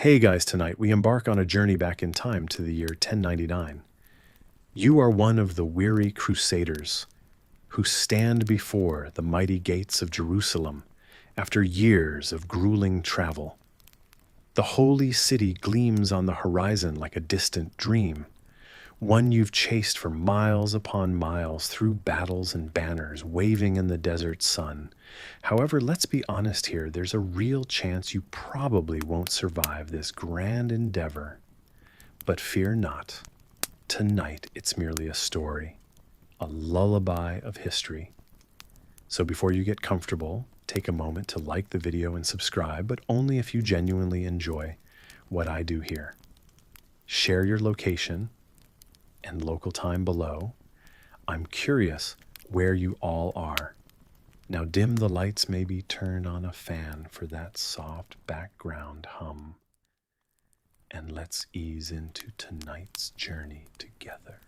Hey guys, tonight we embark on a journey back in time to the year 1099. You are one of the weary Crusaders who stand before the mighty gates of Jerusalem after years of grueling travel. The holy city gleams on the horizon like a distant dream, one you've chased for miles upon miles through battles and banners waving in the desert sun. However, let's be honest here, there's a real chance you probably won't survive this grand endeavor. But fear not. Tonight it's merely a story, a lullaby of history. So before you get comfortable, take a moment to like the video and subscribe, but only if you genuinely enjoy what I do here. Share your location and local time below. I'm curious where you all are. Now dim the lights, maybe turn on a fan for that soft background hum. And let's ease into tonight's journey together.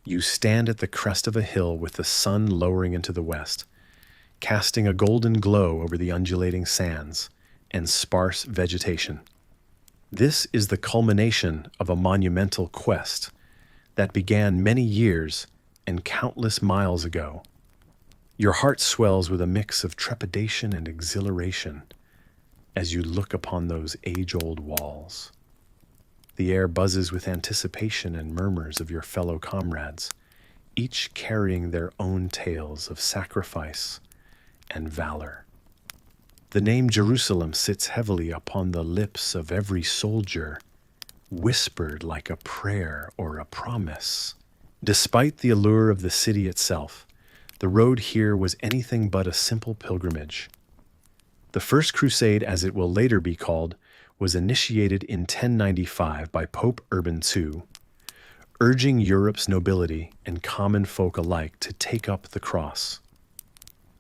You stand at the crest of a hill with the sun lowering into the west, casting a golden glow over the undulating sands and sparse vegetation. This is the culmination of a monumental quest that began many years and countless miles ago. Your heart swells with a mix of trepidation and exhilaration as you look upon those age-old walls. The air buzzes with anticipation and murmurs of your fellow comrades, each carrying their own tales of sacrifice and valor. The name Jerusalem sits heavily upon the lips of every soldier, whispered like a prayer or a promise. Despite the allure of the city itself, the road here was anything but a simple pilgrimage. The First Crusade, as it will later be called, was initiated in 1095 by Pope Urban II, urging Europe's nobility and common folk alike to take up the cross.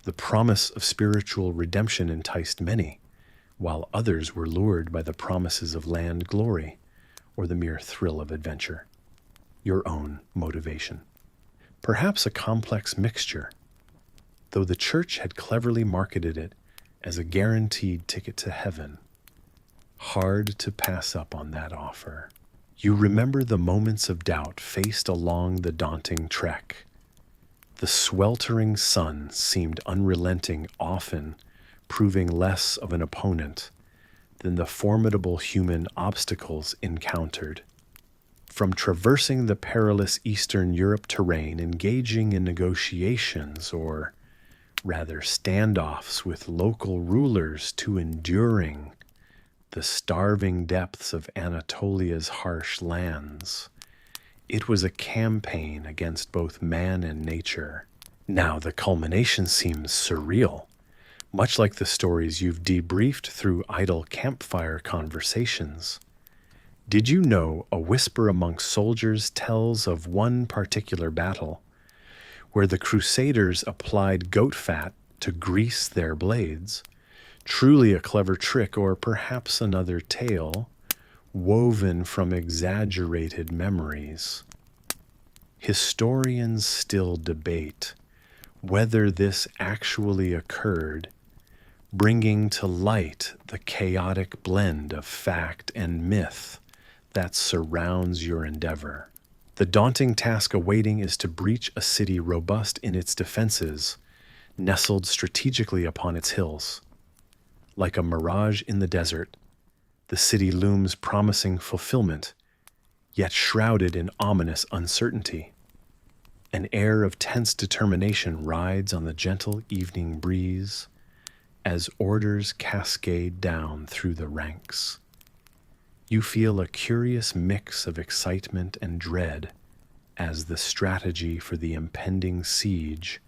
The promise of spiritual redemption enticed many, while others were lured by the promises of land glory or the mere thrill of adventure. Your own motivation. Perhaps a complex mixture, though the church had cleverly marketed it as a guaranteed ticket to heaven. Hard to pass up on that offer. You remember the moments of doubt faced along the daunting trek. The sweltering sun seemed unrelenting, often proving less of an opponent than the formidable human obstacles encountered. From traversing the perilous Eastern Europe terrain, engaging in negotiations, or rather standoffs with local rulers, to enduring the starving depths of Anatolia's harsh lands, it was a campaign against both man and nature. Now the culmination seems surreal, much like the stories you've debriefed through idle campfire conversations. Did you know a whisper amongst soldiers tells of one particular battle where the Crusaders applied goat fat to grease their blades? Truly a clever trick, or perhaps another tale woven from exaggerated memories. Historians still debate whether this actually occurred, bringing to light the chaotic blend of fact and myth that surrounds your endeavor. The daunting task awaiting is to breach a city robust in its defenses, nestled strategically upon its hills. Like a mirage in the desert, the city looms promising fulfillment, yet shrouded in ominous uncertainty. An air of tense determination rides on the gentle evening breeze as orders cascade down through the ranks. You feel a curious mix of excitement and dread as the strategy for the impending siege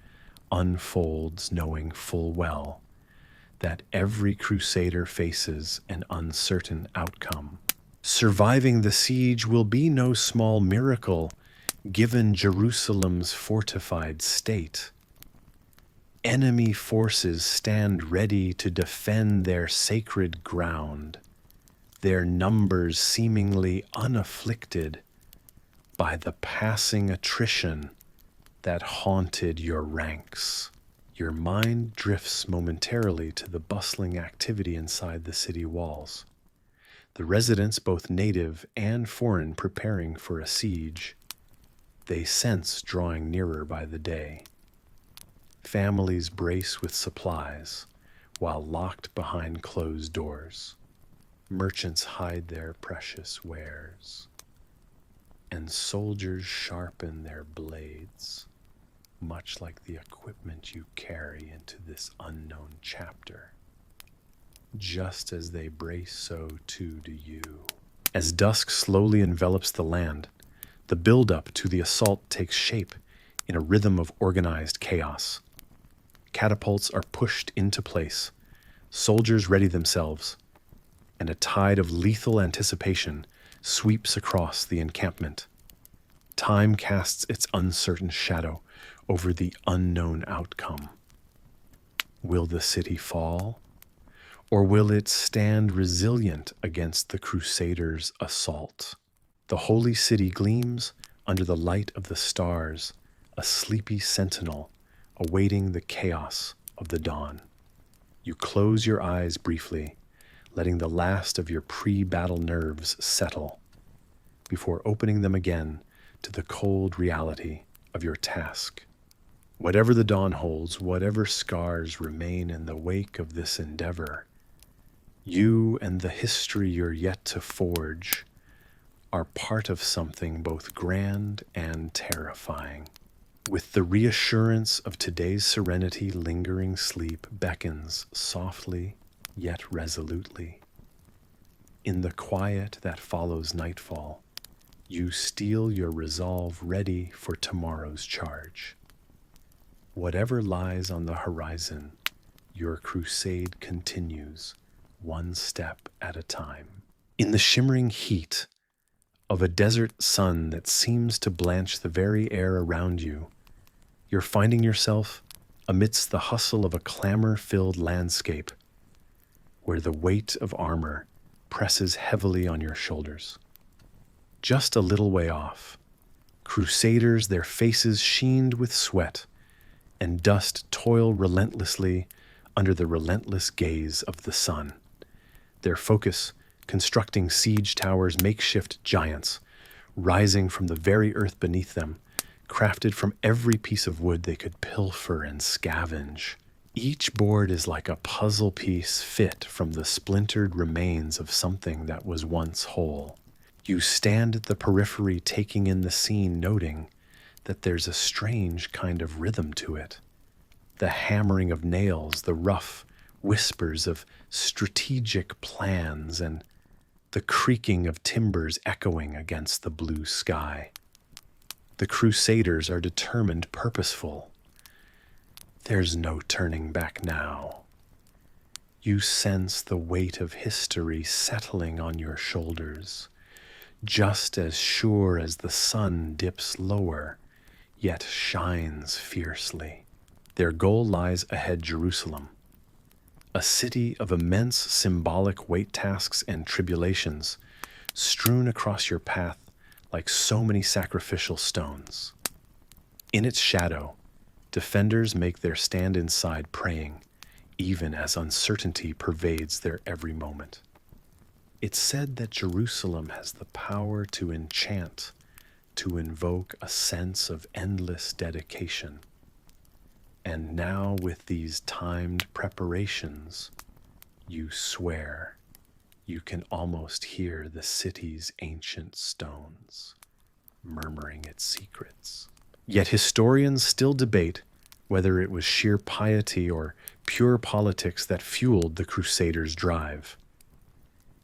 unfolds, knowing full well that every crusader faces an uncertain outcome. Surviving the siege will be no small miracle given Jerusalem's fortified state. Enemy forces stand ready to defend their sacred ground, their numbers seemingly unafflicted by the passing attrition that haunted your ranks. Your mind drifts momentarily to the bustling activity inside the city walls. The residents, both native and foreign, preparing for a siege. They sense drawing nearer by the day. Families brace with supplies, while locked behind closed doors. Merchants hide their precious wares, and soldiers sharpen their blades, much like the equipment you carry into this unknown chapter. Just as they brace, so too do you. As dusk slowly envelops the land, the build-up to the assault takes shape in a rhythm of organized chaos. Catapults are pushed into place, soldiers ready themselves, and a tide of lethal anticipation sweeps across the encampment. Time casts its uncertain shadow over the unknown outcome. Will the city fall, or will it stand resilient against the Crusaders' assault? The holy city gleams under the light of the stars, a sleepy sentinel awaiting the chaos of the dawn. You close your eyes briefly, letting the last of your pre-battle nerves settle, before opening them again to the cold reality of your task. Whatever the dawn holds, whatever scars remain in the wake of this endeavor, you and the history you're yet to forge are part of something both grand and terrifying. With the reassurance of today's serenity, lingering sleep beckons softly yet resolutely. In the quiet that follows nightfall, you steel your resolve ready for tomorrow's charge. Whatever lies on the horizon, your crusade continues, one step at a time. In the shimmering heat of a desert sun that seems to blanch the very air around you, you're finding yourself amidst the hustle of a clamor-filled landscape where the weight of armor presses heavily on your shoulders. Just a little way off, Crusaders, their faces sheened with sweat and dust, toil relentlessly under the relentless gaze of the sun. Their focus constructing siege towers, makeshift giants, rising from the very earth beneath them, crafted from every piece of wood they could pilfer and scavenge. Each board is like a puzzle piece fit from the splintered remains of something that was once whole. You stand at the periphery, taking in the scene, noting that there's a strange kind of rhythm to it. The hammering of nails, the rough whispers of strategic plans, and the creaking of timbers echoing against the blue sky. The Crusaders are determined, purposeful. There's no turning back now. You sense the weight of history settling on your shoulders, just as sure as the sun dips lower, yet shines fiercely. Their goal lies ahead: Jerusalem, a city of immense symbolic weight tasks and tribulations, strewn across your path like so many sacrificial stones. In its shadow, defenders make their stand inside, praying, even as uncertainty pervades their every moment. It's said that Jerusalem has the power to enchant, to invoke a sense of endless dedication. And now, with these timed preparations, you swear. You can almost hear the city's ancient stones murmuring its secrets. Yet historians still debate whether it was sheer piety or pure politics that fueled the Crusaders' drive.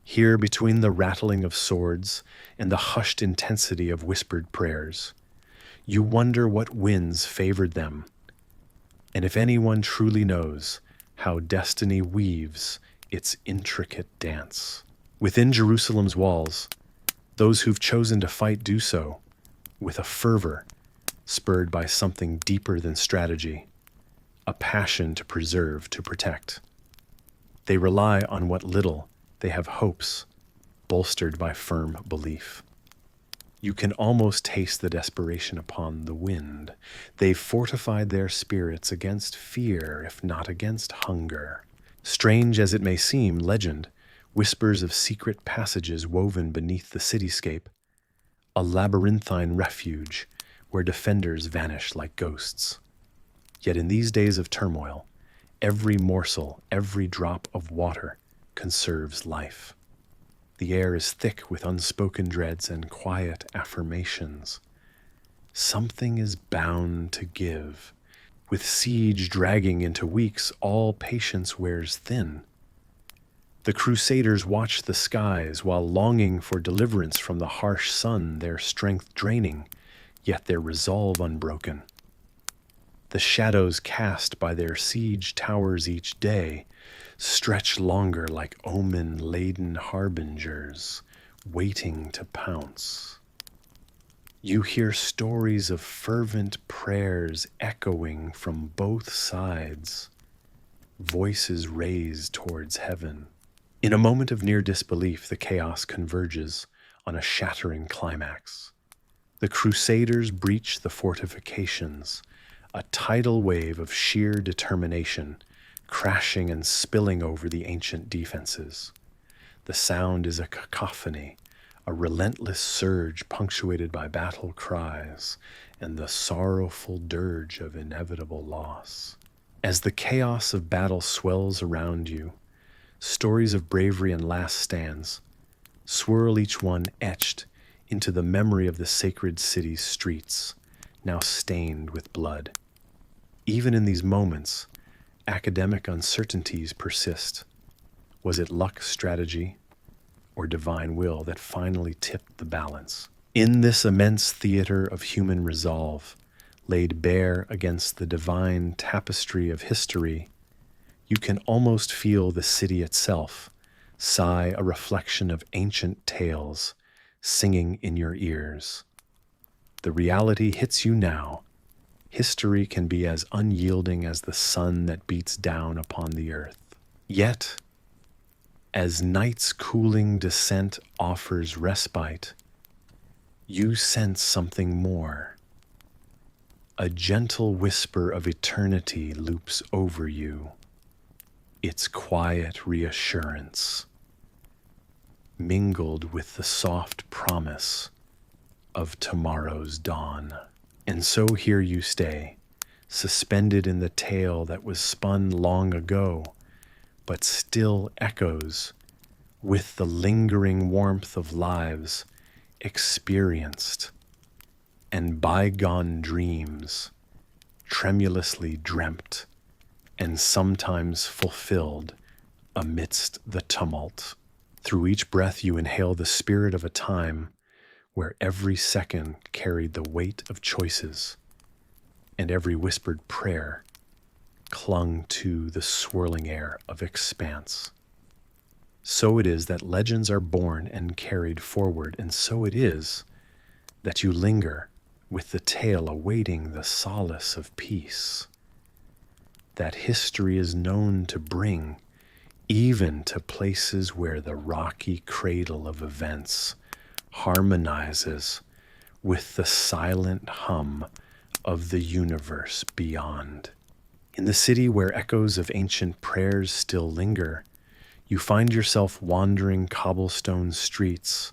Here, between the rattling of swords and the hushed intensity of whispered prayers, you wonder what winds favored them, and if anyone truly knows how destiny weaves its intricate dance. Within Jerusalem's walls, those who've chosen to fight do so with a fervor spurred by something deeper than strategy, a passion to preserve, to protect. They rely on what little they have, hopes bolstered by firm belief. You can almost taste the desperation upon the wind. They've fortified their spirits against fear, if not against hunger. Strange as it may seem, legend whispers of secret passages woven beneath the cityscape, a labyrinthine refuge where defenders vanish like ghosts. Yet in these days of turmoil, every morsel, every drop of water conserves life. The air is thick with unspoken dreads and quiet affirmations. Something is bound to give. With siege dragging into weeks, all patience wears thin. The Crusaders watch the skies while longing for deliverance from the harsh sun, their strength draining, yet their resolve unbroken. The shadows cast by their siege towers each day stretch longer like omen-laden harbingers, waiting to pounce. You hear stories of fervent prayers echoing from both sides, voices raised towards heaven. In a moment of near disbelief, the chaos converges on a shattering climax. The Crusaders breach the fortifications, a tidal wave of sheer determination, crashing and spilling over the ancient defenses. The sound is a cacophony, a relentless surge punctuated by battle cries and the sorrowful dirge of inevitable loss. As the chaos of battle swells around you, stories of bravery and last stands swirl, each one etched into the memory of the sacred city's streets, now stained with blood. Even in these moments, academic uncertainties persist. Was it luck, strategy, or divine will that finally tipped the balance? In this immense theater of human resolve, laid bare against the divine tapestry of history, you can almost feel the city itself sigh, a reflection of ancient tales singing in your ears. The reality hits you now. History can be as unyielding as the sun that beats down upon the earth. Yet, as night's cooling descent offers respite, you sense something more. A gentle whisper of eternity loops over you, its quiet reassurance, mingled with the soft promise of tomorrow's dawn. And so here you stay, suspended in the tale that was spun long ago, but still echoes with the lingering warmth of lives experienced and bygone dreams, tremulously dreamt and sometimes fulfilled amidst the tumult. Through each breath you inhale the spirit of a time where every second carried the weight of choices, and every whispered prayer clung to the swirling air of expanse. So it is that legends are born and carried forward, and so it is that you linger with the tale awaiting the solace of peace that history is known to bring, even to places where the rocky cradle of events harmonizes with the silent hum of the universe beyond. In the city where echoes of ancient prayers still linger, you find yourself wandering cobblestone streets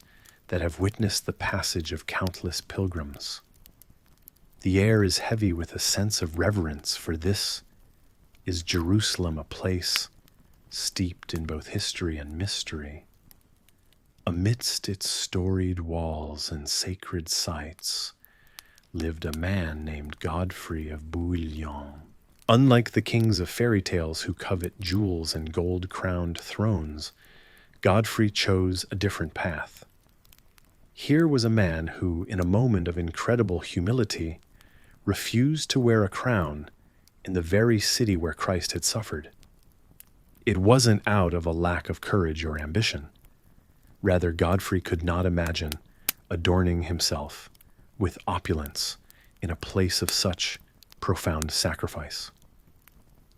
that have witnessed the passage of countless pilgrims. The air is heavy with a sense of reverence, for this is Jerusalem, a place steeped in both history and mystery. Amidst its storied walls and sacred sites lived a man named Godfrey of Bouillon. Unlike the kings of fairy tales who covet jewels and gold-crowned thrones, Godfrey chose a different path. Here was a man who, in a moment of incredible humility, refused to wear a crown in the very city where Christ had suffered. It wasn't out of a lack of courage or ambition. Rather, Godfrey could not imagine adorning himself with opulence in a place of such profound sacrifice.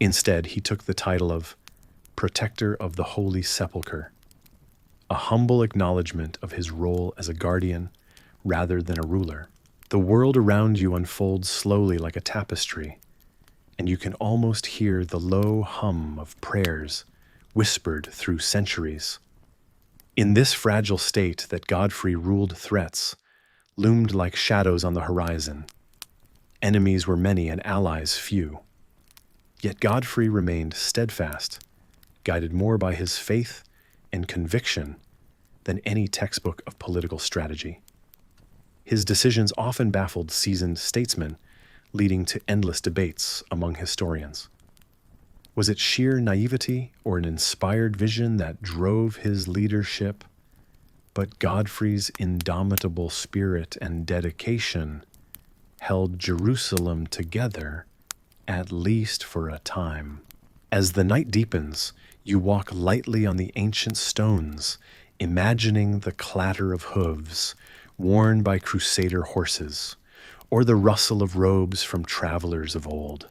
Instead, he took the title of Protector of the Holy Sepulchre, a humble acknowledgement of his role as a guardian rather than a ruler. The world around you unfolds slowly like a tapestry, and you can almost hear the low hum of prayers whispered through centuries. In this fragile state that Godfrey ruled threats loomed like shadows on the horizon. Enemies were many and allies few. Yet Godfrey remained steadfast, guided more by his faith and conviction than any textbook of political strategy. His decisions often baffled seasoned statesmen, leading to endless debates among historians. Was it sheer naivety or an inspired vision that drove his leadership? But Godfrey's indomitable spirit and dedication held Jerusalem together, at least for a time. As the night deepens, you walk lightly on the ancient stones, imagining the clatter of hooves worn by Crusader horses, or the rustle of robes from travelers of old.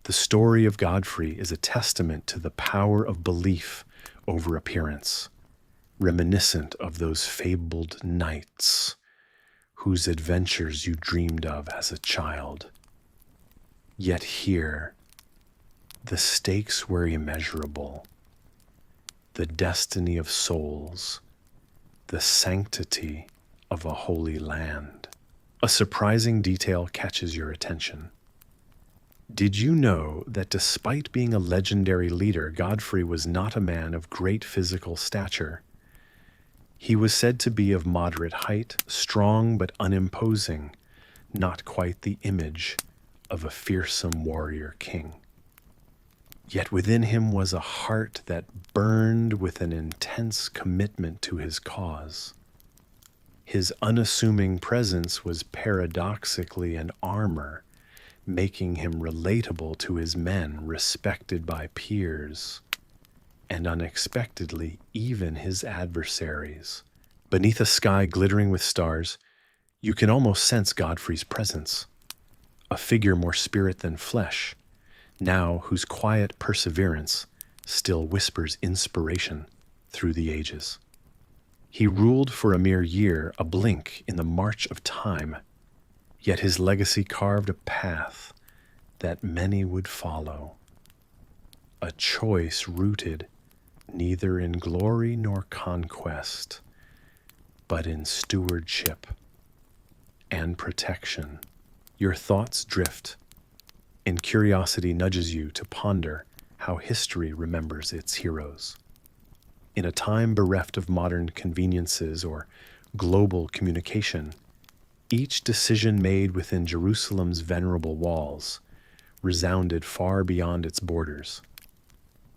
The story of Godfrey is a testament to the power of belief over appearance, reminiscent of those fabled knights whose adventures you dreamed of as a child. Yet here, the stakes were immeasurable. The destiny of souls, the sanctity of a holy land. A surprising detail catches your attention. Did you know that despite being a legendary leader, Godfrey was not a man of great physical stature? He was said to be of moderate height, strong but unimposing, not quite the image of a fearsome warrior king. Yet within him was a heart that burned with an intense commitment to his cause. His unassuming presence was paradoxically an armor, making him relatable to his men, respected by peers, and unexpectedly even his adversaries. Beneath a sky glittering with stars, you can almost sense Godfrey's presence, a figure more spirit than flesh, now whose quiet perseverance still whispers inspiration through the ages. He ruled for a mere year, a blink in the march of time, yet his legacy carved a path that many would follow, a choice rooted neither in glory nor conquest, but in stewardship and protection. Your thoughts drift, and curiosity nudges you to ponder how history remembers its heroes. In a time bereft of modern conveniences or global communication, each decision made within Jerusalem's venerable walls resounded far beyond its borders.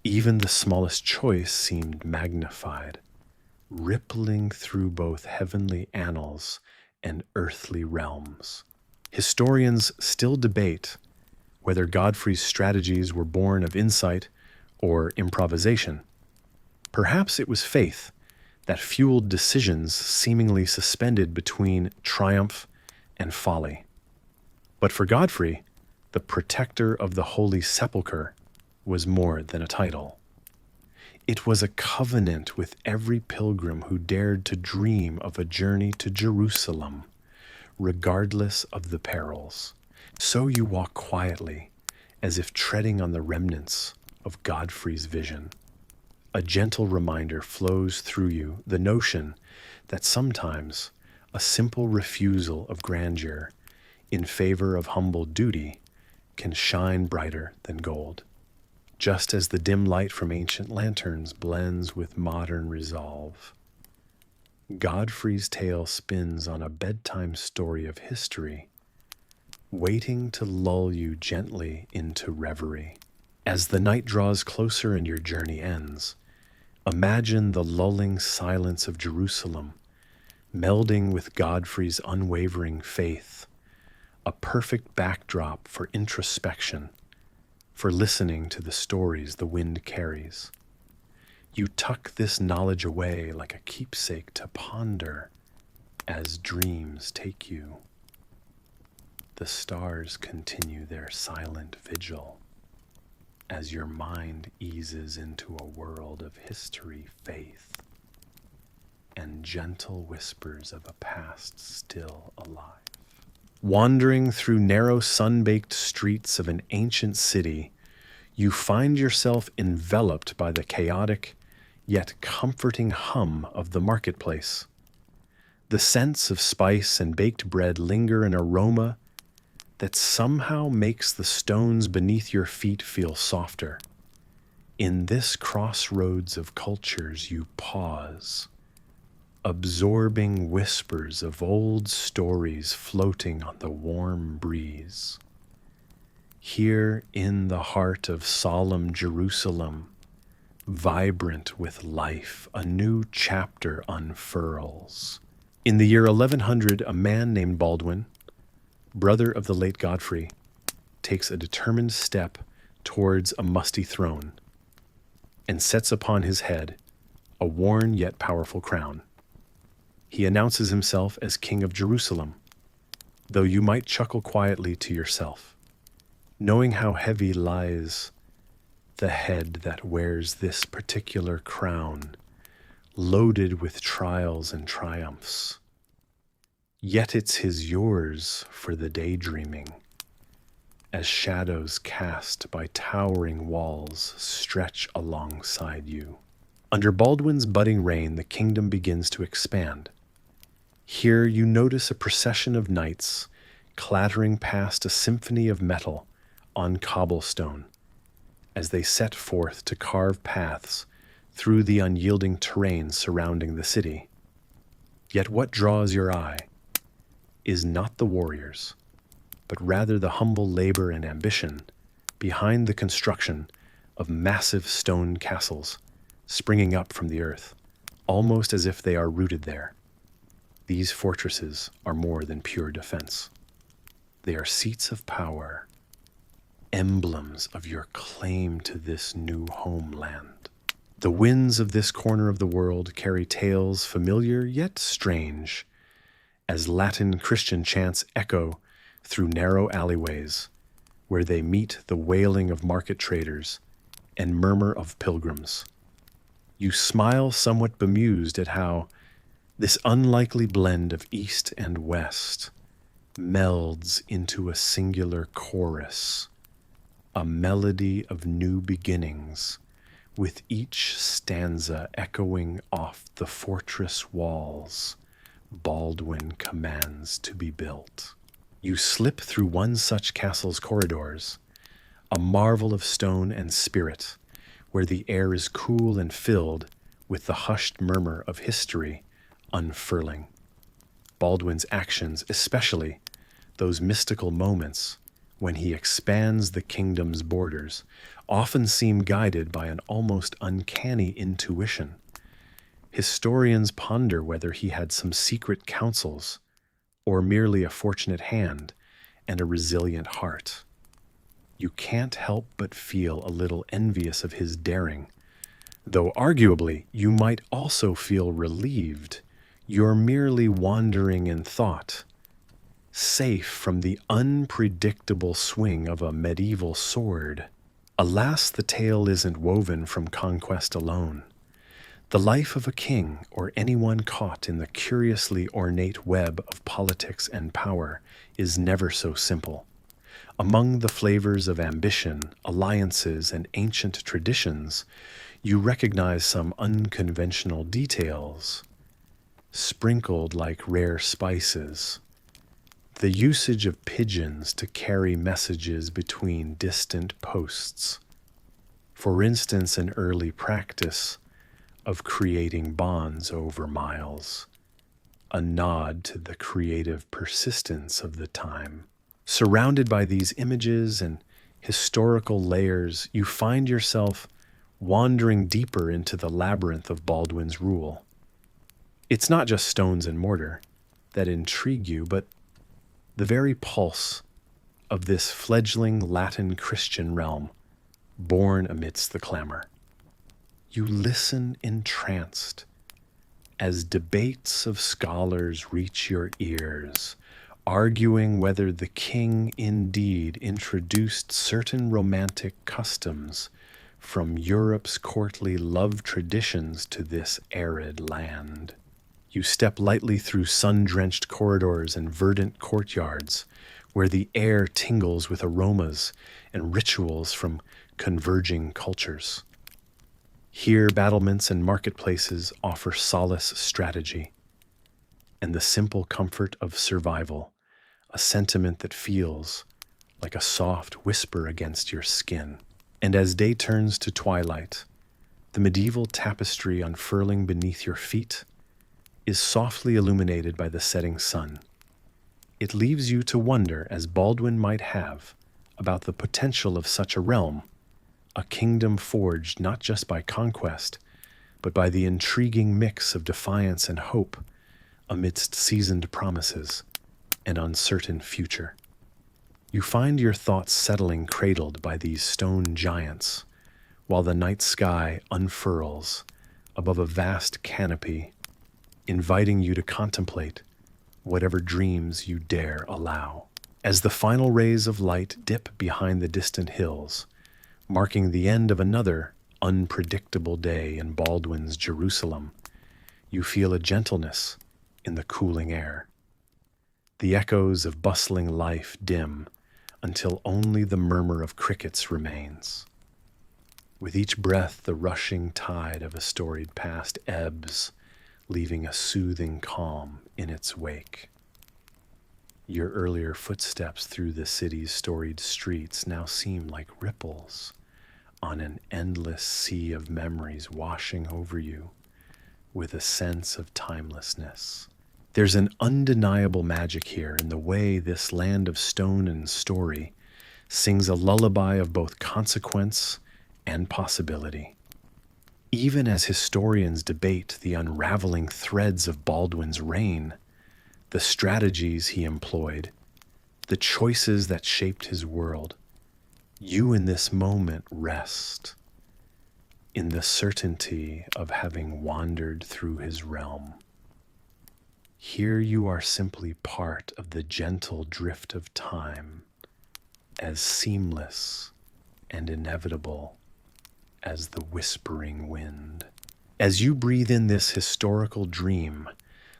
Even the smallest choice seemed magnified, rippling through both heavenly annals and earthly realms. Historians still debate whether Godfrey's strategies were born of insight or improvisation. Perhaps it was faith that fueled decisions seemingly suspended between triumph and folly. But for Godfrey, the protector of the Holy Sepulchre was more than a title. It was a covenant with every pilgrim who dared to dream of a journey to Jerusalem, regardless of the perils. So you walk quietly, as if treading on the remnants of Godfrey's vision. A gentle reminder flows through you, the notion that sometimes a simple refusal of grandeur in favor of humble duty can shine brighter than gold. Just as the dim light from ancient lanterns blends with modern resolve, Godfrey's tale spins on a bedtime story of history, waiting to lull you gently into reverie. As the night draws closer and your journey ends, imagine the lulling silence of Jerusalem, melding with Godfrey's unwavering faith, a perfect backdrop for introspection, for listening to the stories the wind carries. You tuck this knowledge away like a keepsake to ponder as dreams take you. The stars continue their silent vigil as your mind eases into a world of history, faith, and gentle whispers of a past still alive. Wandering through narrow sun-baked streets of an ancient city, you find yourself enveloped by the chaotic yet comforting hum of the marketplace. The scents of spice and baked bread linger, an aroma that somehow makes the stones beneath your feet feel softer. In this crossroads of cultures you pause, absorbing whispers of old stories floating on the warm breeze. Here in the heart of solemn Jerusalem, vibrant with life, a new chapter unfurls. In the year 1100, a man named Baldwin, brother of the late Godfrey, takes a determined step towards a musty throne and sets upon his head a worn yet powerful crown. He announces himself as King of Jerusalem, though you might chuckle quietly to yourself, knowing how heavy lies the head that wears this particular crown, loaded with trials and triumphs. Yet it's yours for the daydreaming, as shadows cast by towering walls stretch alongside you. Under Baldwin's budding reign, the kingdom begins to expand. Here you notice a procession of knights clattering past a symphony of metal on cobblestone as they set forth to carve paths through the unyielding terrain surrounding the city. Yet what draws your eye is not the warriors, but rather the humble labor and ambition behind the construction of massive stone castles springing up from the earth, almost as if they are rooted there. These fortresses are more than pure defense. They are seats of power, emblems of your claim to this new homeland. The winds of this corner of the world carry tales familiar yet strange, as Latin Christian chants echo through narrow alleyways, where they meet the wailing of market traders and murmur of pilgrims. You smile somewhat bemused at how this unlikely blend of East and West melds into a singular chorus, a melody of new beginnings, with each stanza echoing off the fortress walls Baldwin commands to be built. You slip through one such castle's corridors, a marvel of stone and spirit, where the air is cool and filled with the hushed murmur of history unfurling. Baldwin's actions, especially those mystical moments when he expands the kingdom's borders, often seem guided by an almost uncanny intuition. Historians ponder whether he had some secret counsels or merely a fortunate hand and a resilient heart. You can't help but feel a little envious of his daring, though arguably you might also feel relieved you're merely wandering in thought, safe from the unpredictable swing of a medieval sword. Alas, the tale isn't woven from conquest alone. The life of a king, or anyone caught in the curiously ornate web of politics and power, is never so simple. Among the flavors of ambition, alliances, and ancient traditions, you recognize some unconventional details, sprinkled like rare spices. The usage of pigeons to carry messages between distant posts. For instance, an early practice of creating bonds over miles, a nod to the creative persistence of the time. Surrounded by these images and historical layers, you find yourself wandering deeper into the labyrinth of Baldwin's rule. It's not just stones and mortar that intrigue you, but the very pulse of this fledgling Latin Christian realm, born amidst the clamor. You listen entranced as debates of scholars reach your ears, arguing whether the king indeed introduced certain romantic customs from Europe's courtly love traditions to this arid land. You step lightly through sun-drenched corridors and verdant courtyards, where the air tingles with aromas and rituals from converging cultures. Here, battlements and marketplaces offer solace strategy and the simple comfort of survival, a sentiment that feels like a soft whisper against your skin. And as day turns to twilight, the medieval tapestry unfurling beneath your feet is softly illuminated by the setting sun. It leaves you to wonder, as Baldwin might have, about the potential of such a realm, a kingdom forged not just by conquest, but by the intriguing mix of defiance and hope amidst seasoned promises and uncertain future. You find your thoughts settling cradled by these stone giants, while the night sky unfurls above a vast canopy, inviting you to contemplate whatever dreams you dare allow. As the final rays of light dip behind the distant hills, marking the end of another unpredictable day in Baldwin's Jerusalem, you feel a gentleness in the cooling air. The echoes of bustling life dim until only the murmur of crickets remains. With each breath, the rushing tide of a storied past ebbs, leaving a soothing calm in its wake. Your earlier footsteps through the city's storied streets now seem like ripples on an endless sea of memories washing over you with a sense of timelessness. There's an undeniable magic here in the way this land of stone and story sings a lullaby of both consequence and possibility. Even as historians debate the unraveling threads of Baldwin's reign, the strategies he employed, the choices that shaped his world, you in this moment rest in the certainty of having wandered through his realm. Here you are simply part of the gentle drift of time, as seamless and inevitable as the whispering wind. As you breathe in this historical dream,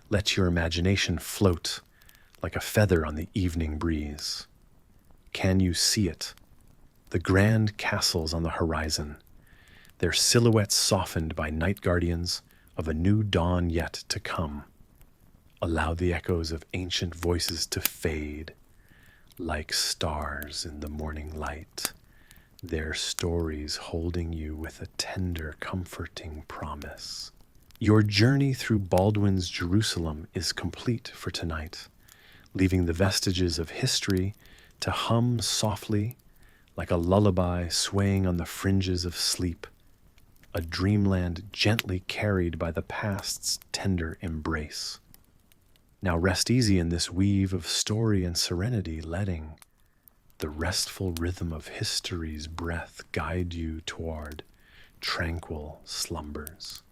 let your imagination float like a feather on the evening breeze. Can you see it? The grand castles on the horizon, their silhouettes softened by night guardians of a new dawn yet to come. Allow the echoes of ancient voices to fade like stars in the morning light, their stories holding you with a tender, comforting promise. Your journey through Baldwin's Jerusalem is complete for tonight, leaving the vestiges of history to hum softly like a lullaby swaying on the fringes of sleep, a dreamland gently carried by the past's tender embrace. Now rest easy in this weave of story and serenity, letting the restful rhythm of history's breath guide you toward tranquil slumbers.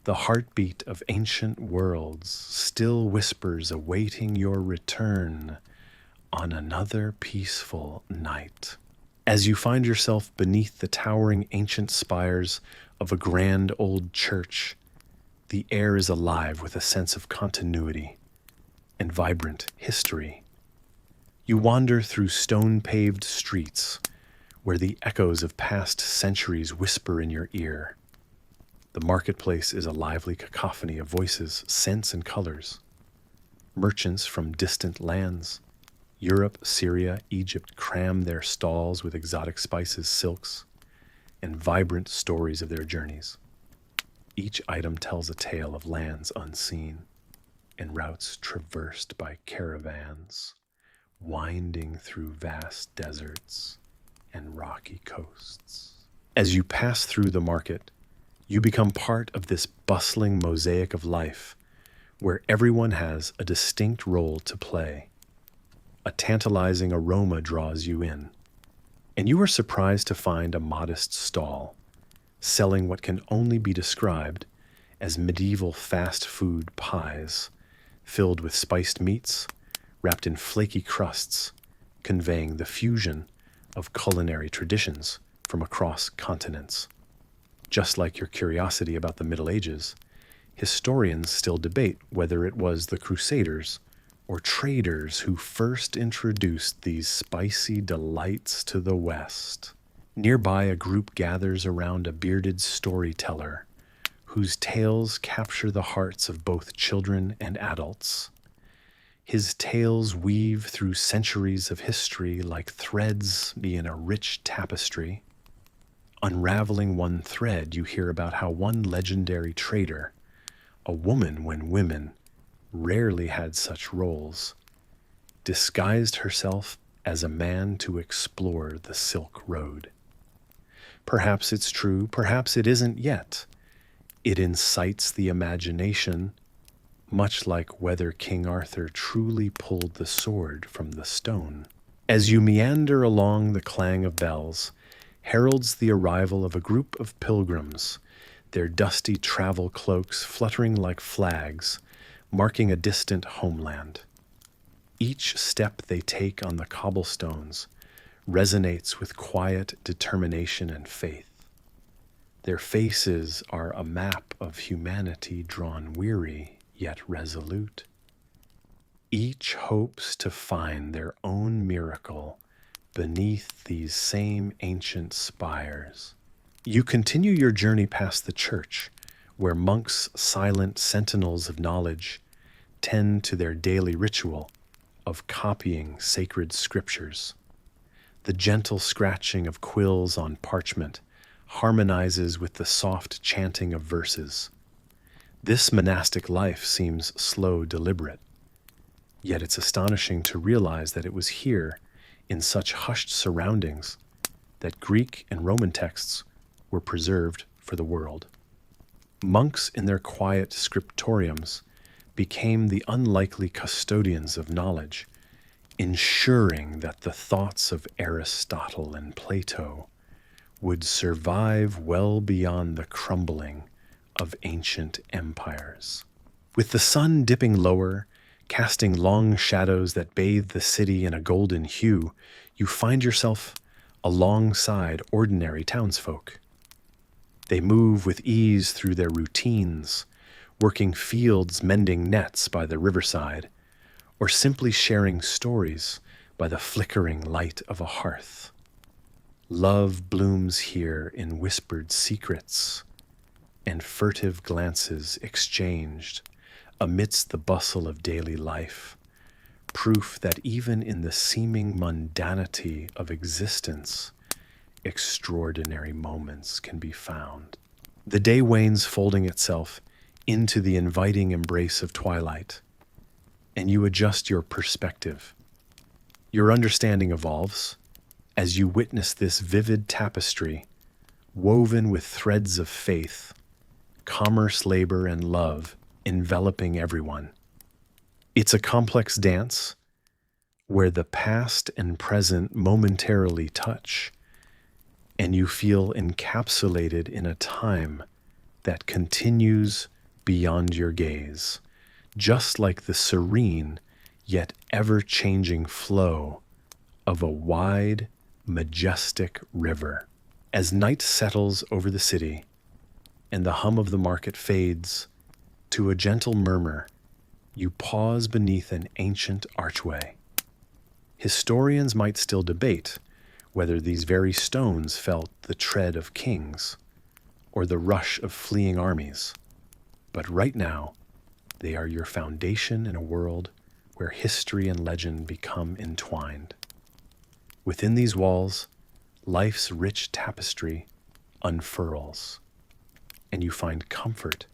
The heartbeat of ancient worlds still whispers awaiting your return on another peaceful night. As you find yourself beneath the towering ancient spires of a grand old church, the air is alive with a sense of continuity and vibrant history. You wander through stone-paved streets where the echoes of past centuries whisper in your ear. The marketplace is a lively cacophony of voices, scents, and colors. Merchants from distant lands, Europe, Syria, Egypt, cram their stalls with exotic spices, silks, and vibrant stories of their journeys. Each item tells a tale of lands unseen and routes traversed by caravans, winding through vast deserts and rocky coasts. As you pass through the market, you become part of this bustling mosaic of life where everyone has a distinct role to play. A tantalizing aroma draws you in, and you are surprised to find a modest stall selling what can only be described as medieval fast food pies, filled with spiced meats, wrapped in flaky crusts, conveying the fusion of culinary traditions from across continents. Just like your curiosity about the Middle Ages, historians still debate whether it was the Crusaders or traders who first introduced these spicy delights to the West. Nearby, a group gathers around a bearded storyteller whose tales capture the hearts of both children and adults. His tales weave through centuries of history like threads in a rich tapestry. Unraveling one thread, you hear about how one legendary trader, a woman when women rarely had such roles, disguised herself as a man to explore the Silk Road. Perhaps it's true, perhaps it isn't yet. It incites the imagination, much like whether King Arthur truly pulled the sword from the stone. As you meander along, the clang of bells heralds the arrival of a group of pilgrims, their dusty travel cloaks fluttering like flags, marking a distant homeland. Each step they take on the cobblestones resonates with quiet determination and faith. Their faces are a map of humanity drawn weary yet resolute. Each hopes to find their own miracle beneath these same ancient spires. You continue your journey past the church, where monks, silent sentinels of knowledge, tend to their daily ritual of copying sacred scriptures. The gentle scratching of quills on parchment harmonizes with the soft chanting of verses. This monastic life seems slow, deliberate, yet it's astonishing to realize that it was here, in such hushed surroundings, that Greek and Roman texts were preserved for the world. Monks in their quiet scriptoriums became the unlikely custodians of knowledge, ensuring that the thoughts of Aristotle and Plato would survive well beyond the crumbling of ancient empires. With the sun dipping lower, casting long shadows that bathe the city in a golden hue, you find yourself alongside ordinary townsfolk. They move with ease through their routines, working fields, mending nets by the riverside, or simply sharing stories by the flickering light of a hearth. Love blooms here in whispered secrets and furtive glances exchanged amidst the bustle of daily life, proof that even in the seeming mundanity of existence, extraordinary moments can be found. The day wanes, folding itself into the inviting embrace of twilight, and you adjust your perspective. Your understanding evolves as you witness this vivid tapestry woven with threads of faith, commerce, labor, and love enveloping everyone. It's a complex dance where the past and present momentarily touch, and you feel encapsulated in a time that continues beyond your gaze, just like the serene yet ever-changing flow of a wide, majestic river. As night settles over the city and the hum of the market fades to a gentle murmur, you pause beneath an ancient archway. Historians might still debate whether these very stones felt the tread of kings or the rush of fleeing armies, but right now, they are your foundation in a world where history and legend become entwined. Within these walls, life's rich tapestry unfurls, and you find comfort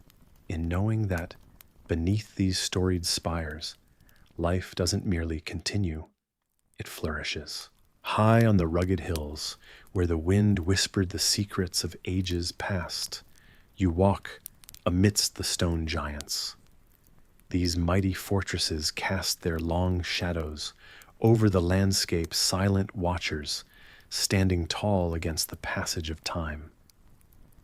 in knowing that beneath these storied spires, life doesn't merely continue, it flourishes. High on the rugged hills, where the wind whispered the secrets of ages past, you walk amidst the stone giants. These mighty fortresses cast their long shadows over the landscape, silent watchers, standing tall against the passage of time.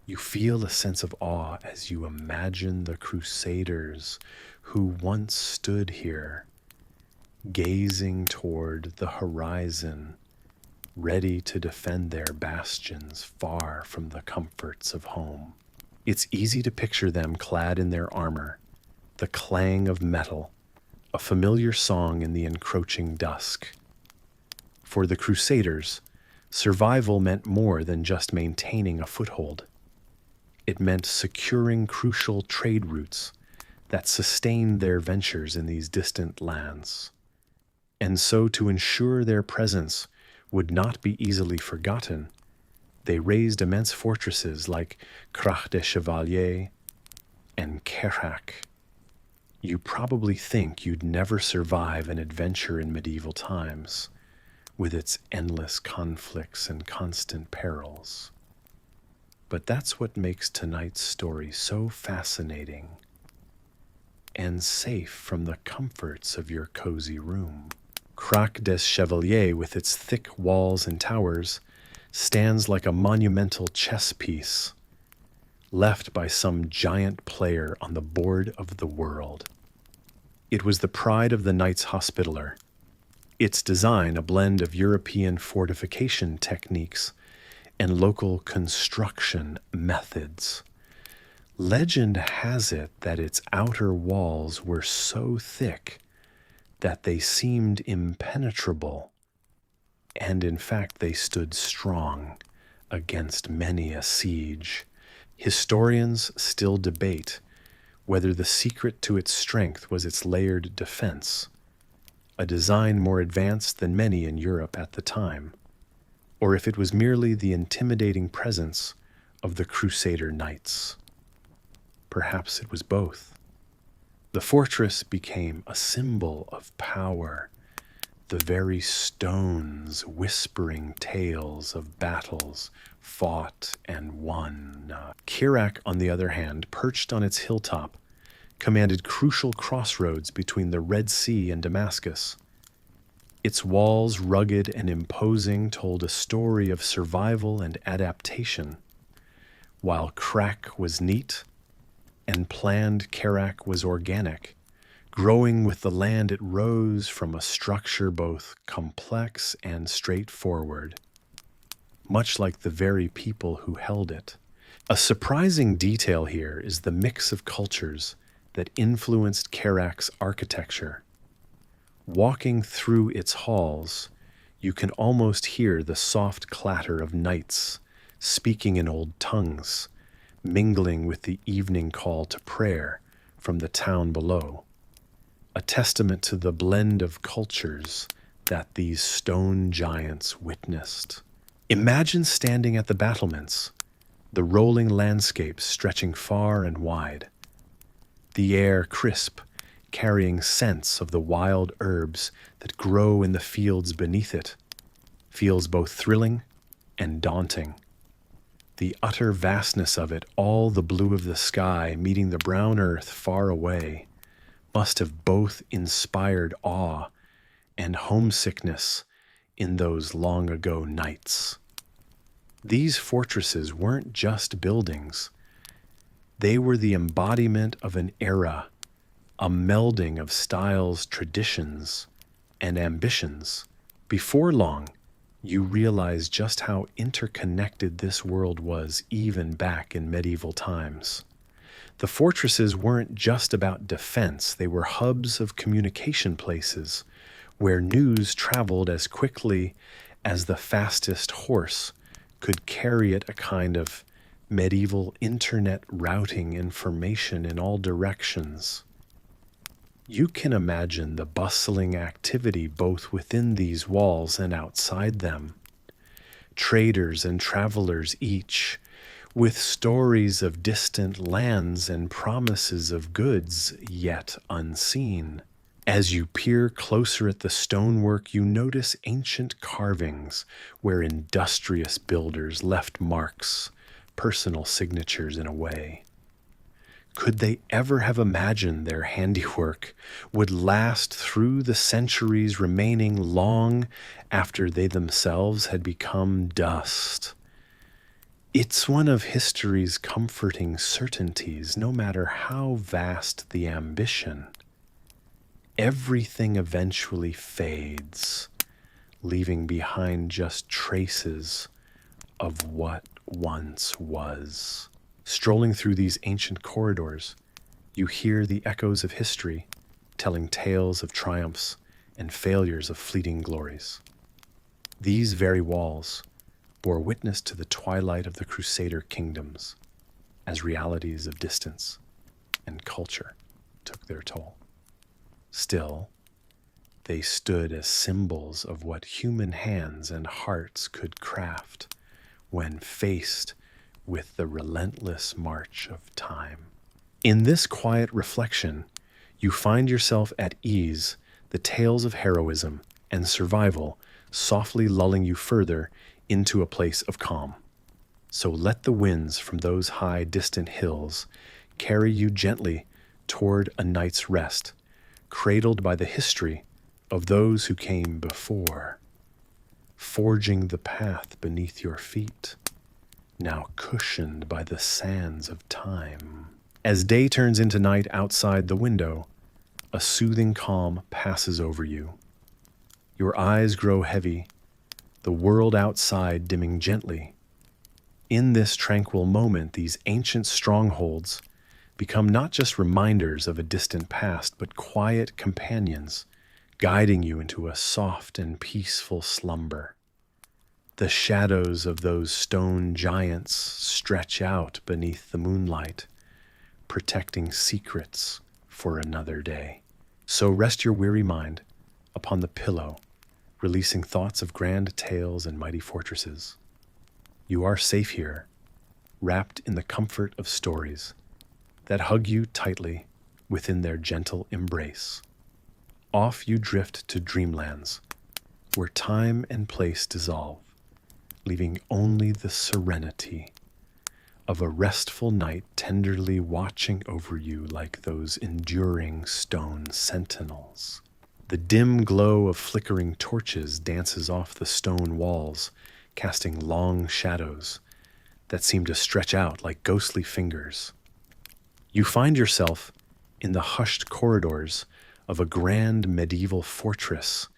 You feel a sense of awe as you imagine the Crusaders who once stood here, gazing toward the horizon, ready to defend their bastions far from the comforts of home. It's easy to picture them clad in their armor, the clang of metal, a familiar song in the encroaching dusk. For the Crusaders, Survival meant more than just maintaining a foothold. It meant securing crucial trade routes that sustained their ventures in these distant lands. And so, to ensure their presence would not be easily forgotten, they raised immense fortresses like Crach des Chevaliers and Caretakers. You probably think you'd never survive an adventure in medieval times, with its endless conflicts and constant perils. But that's what makes tonight's story so fascinating and safe from the comforts of your cozy room. Crach des Chevaliers, with its thick walls and towers, stands like a monumental chess piece, left by some giant player on the board of the world. It was the pride of the Knights Hospitaller, its design a blend of European fortification techniques and local construction methods. Legend has it that its outer walls were so thick that they seemed impenetrable, and in fact they stood strong against many a siege. Historians still debate whether the secret to its strength was its layered defense, a design more advanced than many in Europe at the time, or if it was merely the intimidating presence of the Crusader knights. Perhaps it was both. The fortress became a symbol of power, the very stones whispering tales of battles fought and won. Caretakers, on the other hand, perched on its hilltop, commanded crucial crossroads between the Red Sea and Damascus. Its walls, rugged and imposing, told a story of survival and adaptation, while Crach was neat and planned. Caretakers was organic, growing with the land it rose from a structure both complex and straightforward, much like the very people who held it. A surprising detail here is the mix of cultures that influenced Caretakers' architecture. Walking through its halls, you can almost hear the soft clatter of knights speaking in old tongues, mingling with the evening call to prayer from the town below, a testament to the blend of cultures that these stone giants witnessed. Imagine standing at the battlements, the rolling landscapes stretching far and wide, the air crisp, carrying scents of the wild herbs that grow in the fields beneath it, feels both thrilling and daunting. The utter vastness of it, all the blue of the sky meeting the brown earth far away, must have both inspired awe and homesickness in those long ago nights. These fortresses weren't just buildings. They were the embodiment of an era, a melding of styles, traditions, and ambitions. Before long, you realize just how interconnected this world was even back in medieval times. The fortresses weren't just about defense, they were hubs of communication places where news traveled as quickly as the fastest horse could carry it, a kind of medieval internet routing information in all directions. You can imagine the bustling activity both within these walls and outside them. Traders and travelers each, with stories of distant lands and promises of goods yet unseen. As you peer closer at the stonework, you notice ancient carvings where industrious builders left marks, personal signatures in a way. Could they ever have imagined their handiwork would last through the centuries, remaining long after they themselves had become dust? It's one of history's comforting certainties, no matter how vast the ambition. Everything eventually fades, leaving behind just traces of what once was. Strolling through these ancient corridors, you hear the echoes of history, telling tales of triumphs and failures of fleeting glories. These very walls, bore witness to the twilight of the Crusader kingdoms as realities of distance and culture took their toll. Still, they stood as symbols of what human hands and hearts could craft when faced with the relentless march of time. In this quiet reflection, you find yourself at ease, the tales of heroism and survival softly lulling you further into a place of calm. So let the winds from those high, distant hills carry you gently toward a night's rest, cradled by the history of those who came before, forging the path beneath your feet, now cushioned by the sands of time. As day turns into night outside the window, a soothing calm passes over you. Your eyes grow heavy, the world outside dimming gently. In this tranquil moment, these ancient strongholds become not just reminders of a distant past, but quiet companions, guiding you into a soft and peaceful slumber. The shadows of those stone giants stretch out beneath the moonlight, protecting secrets for another day. So rest your weary mind upon the pillow, releasing thoughts of grand tales and mighty fortresses. You are safe here, wrapped in the comfort of stories that hug you tightly within their gentle embrace. Off you drift to dreamlands, where time and place dissolve, leaving only the serenity of a restful night tenderly watching over you like those enduring stone sentinels. The dim glow of flickering torches dances off the stone walls, casting long shadows that seem to stretch out like ghostly fingers. You find yourself in the hushed corridors of a grand medieval fortress,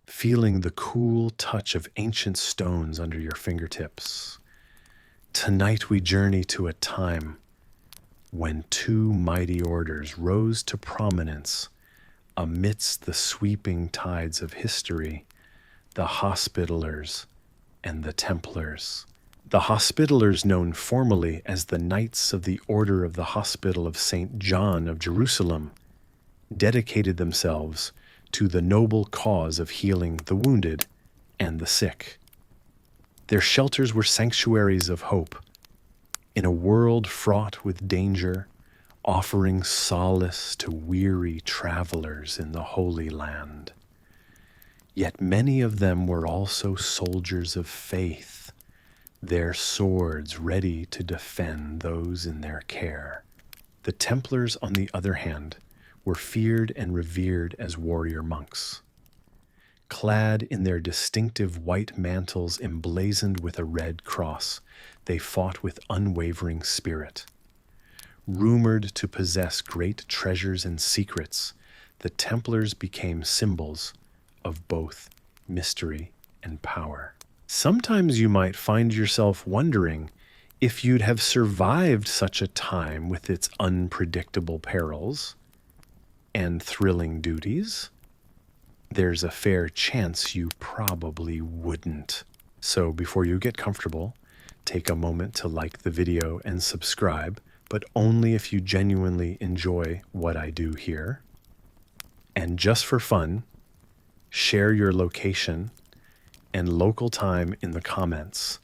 feeling the cool touch of ancient stones under your fingertips. Tonight we journey to a time when two mighty orders rose to prominence amidst the sweeping tides of history, the Hospitallers and the Templars. The Hospitallers, known formally as the Knights of the Order of the Hospital of St. John of Jerusalem, dedicated themselves to the noble cause of healing the wounded and the sick. Their shelters were sanctuaries of hope in a world fraught with danger, offering solace to weary travelers in the Holy Land. Yet many of them were also soldiers of faith, their swords ready to defend those in their care. The Templars, on the other hand, were feared and revered as warrior monks. Clad in their distinctive white mantles emblazoned with a red cross, they fought with unwavering spirit. Rumored to possess great treasures and secrets, the Templars became symbols of both mystery and power. Sometimes you might find yourself wondering if you'd have survived such a time with its unpredictable perils and thrilling duties. There's a fair chance you probably wouldn't. So before you get comfortable, take a moment to like the video and subscribe, but only if you genuinely enjoy what I do here. And just for fun, share your location and local time in the comments.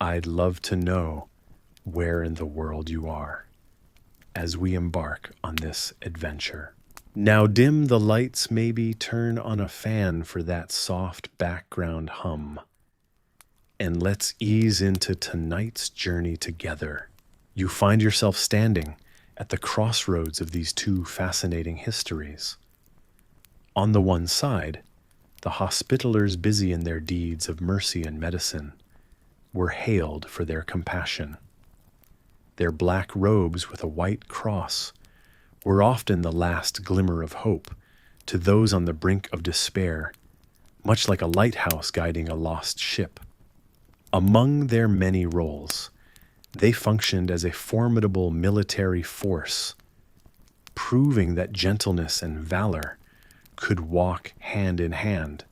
I'd love to know where in the world you are as we embark on this adventure. Now dim the lights, maybe turn on a fan for that soft background hum. And let's ease into tonight's journey together. You find yourself standing at the crossroads of these two fascinating histories. On the one side, the Hospitallers, busy in their deeds of mercy and medicine, were hailed for their compassion. Their black robes with a white cross were often the last glimmer of hope to those on the brink of despair, much like a lighthouse guiding a lost ship. Among their many roles, they functioned as a formidable military force, proving that gentleness and valor could walk hand in hand,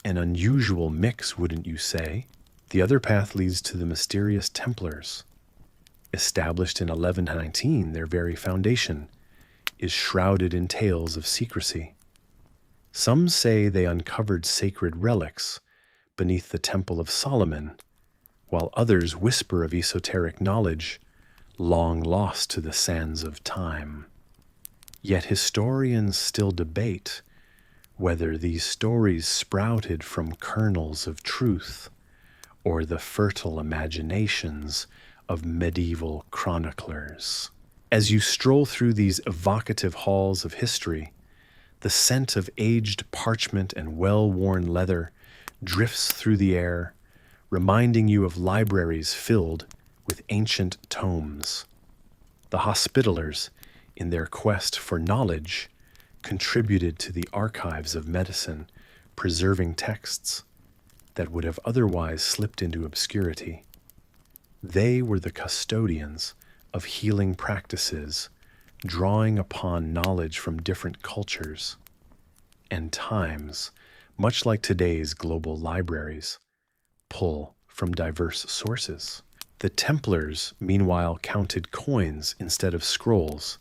an unusual mix, wouldn't you say? The other path leads to the mysterious Templars. Established in 1119, their very foundation is shrouded in tales of secrecy. Some say they uncovered sacred relics beneath the Temple of Solomon, while others whisper of esoteric knowledge long lost to the sands of time. Yet historians still debate whether these stories sprouted from kernels of truth or the fertile imaginations of medieval chroniclers. As you stroll through these evocative halls of history, the scent of aged parchment and well-worn leather drifts through the air, reminding you of libraries filled with ancient tomes. The Hospitallers, in their quest for knowledge, contributed to the archives of medicine, preserving texts that would have otherwise slipped into obscurity. They were the custodians of healing practices, drawing upon knowledge from different cultures and times, much like today's global libraries, pull from diverse sources. The Templars, meanwhile, counted coins instead of scrolls,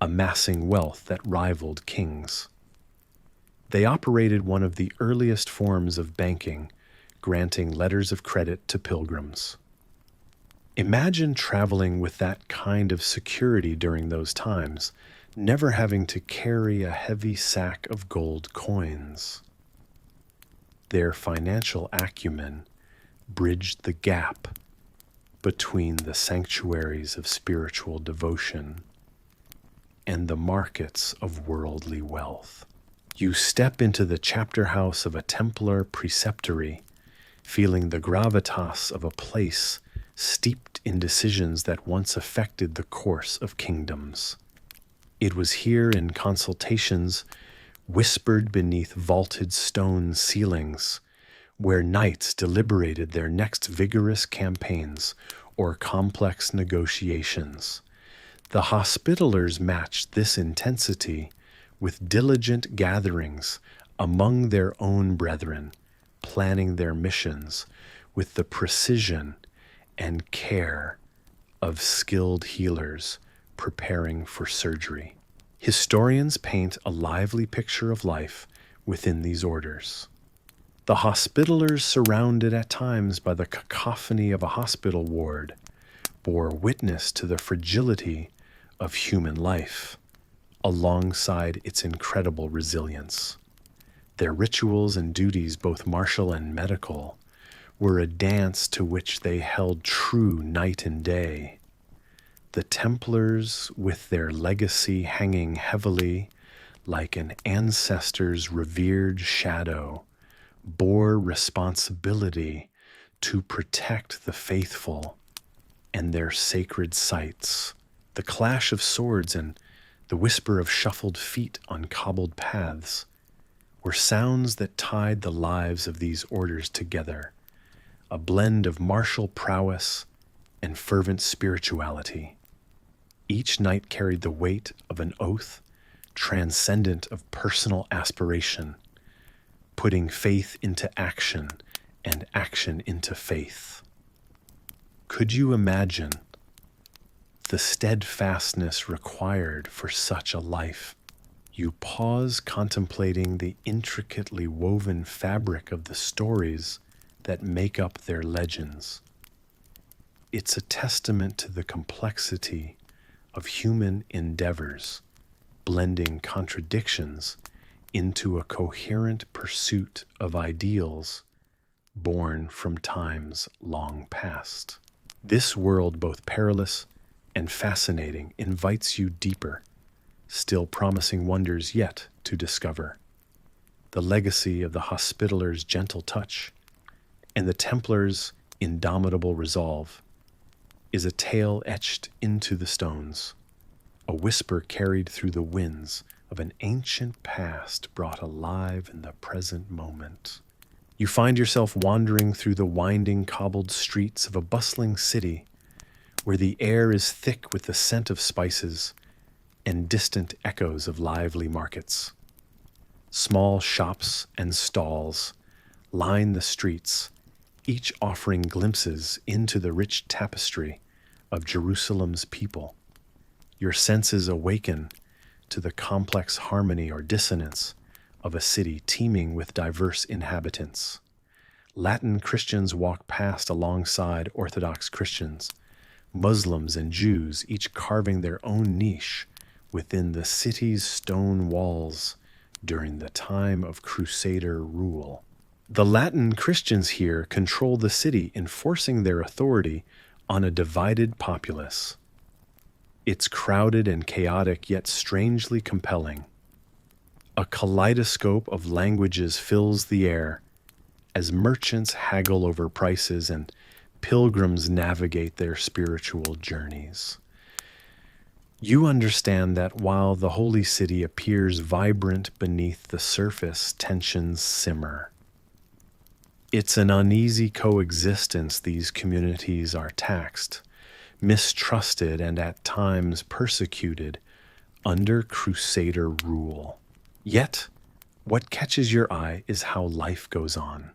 amassing wealth that rivaled kings. They operated one of the earliest forms of banking, granting letters of credit to pilgrims. Imagine traveling with that kind of security during those times, never having to carry a heavy sack of gold coins. Their financial acumen bridged the gap between the sanctuaries of spiritual devotion and the markets of worldly wealth. You step into the chapter house of a Templar preceptory, feeling the gravitas of a place steeped in decisions that once affected the course of kingdoms. It was here in consultations, whispered beneath vaulted stone ceilings, where knights deliberated their next vigorous campaigns or complex negotiations. The Hospitallers matched this intensity with diligent gatherings among their own brethren, planning their missions with the precision and care of skilled healers preparing for surgery. Historians paint a lively picture of life within these orders. The Hospitallers, surrounded at times by the cacophony of a hospital ward, bore witness to the fragility of human life, alongside its incredible resilience. Their rituals and duties, both martial and medical, were a dance to which they held true night and day. The Templars, with their legacy hanging heavily like an ancestor's revered shadow, bore responsibility to protect the faithful and their sacred sites. The clash of swords and the whisper of shuffled feet on cobbled paths were sounds that tied the lives of these orders together, a blend of martial prowess and fervent spirituality. Each knight carried the weight of an oath transcendent of personal aspiration, putting faith into action and action into faith. Could you imagine the steadfastness required for such a life? You pause contemplating the intricately woven fabric of the stories that make up their legends. It's a testament to the complexity of human endeavors, blending contradictions into a coherent pursuit of ideals born from times long past. This world, both perilous and fascinating, invites you deeper, still promising wonders yet to discover. The legacy of the Hospitallers' gentle touch and the Templars' indomitable resolve is a tale etched into the stones, a whisper carried through the winds of an ancient past brought alive in the present moment. You find yourself wandering through the winding cobbled streets of a bustling city where the air is thick with the scent of spices and distant echoes of lively markets. Small shops and stalls line the streets, each offering glimpses into the rich tapestry of Jerusalem's people. Your senses awaken to the complex harmony or dissonance of a city teeming with diverse inhabitants. Latin Christians walk past alongside Orthodox Christians, Muslims and Jews, each carving their own niche within the city's stone walls during the time of Crusader rule. The Latin Christians here control the city, enforcing their authority on a divided populace. It's crowded and chaotic, yet strangely compelling. A kaleidoscope of languages fills the air as merchants haggle over prices and pilgrims navigate their spiritual journeys. You understand that while the holy city appears vibrant beneath the surface, tensions simmer. It's an uneasy coexistence. These communities are taxed, mistrusted, and at times persecuted under Crusader rule. Yet, what catches your eye is how life goes on.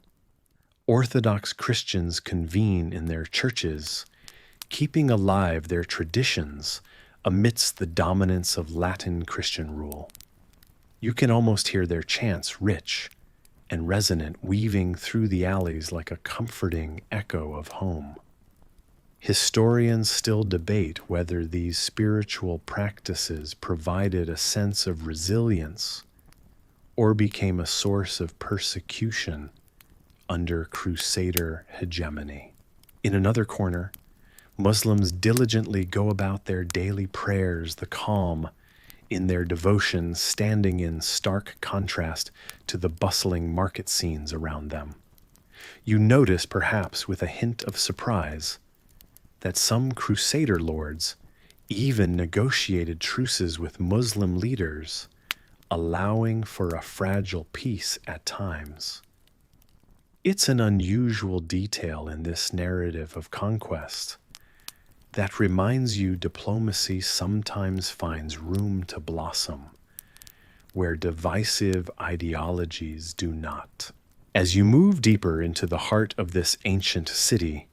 Orthodox Christians convene in their churches, keeping alive their traditions amidst the dominance of Latin Christian rule. You can almost hear their chants, rich and resonant, weaving through the alleys like a comforting echo of home. Historians still debate whether these spiritual practices provided a sense of resilience or became a source of persecution under Crusader hegemony. In another corner, Muslims diligently go about their daily prayers, the calm in their devotions standing in stark contrast to the bustling market scenes around them. You notice, perhaps with a hint of surprise, that some Crusader lords even negotiated truces with Muslim leaders, allowing for a fragile peace at times. It's an unusual detail in this narrative of conquest that reminds you diplomacy sometimes finds room to blossom where divisive ideologies do not. As you move deeper into the heart of this ancient city,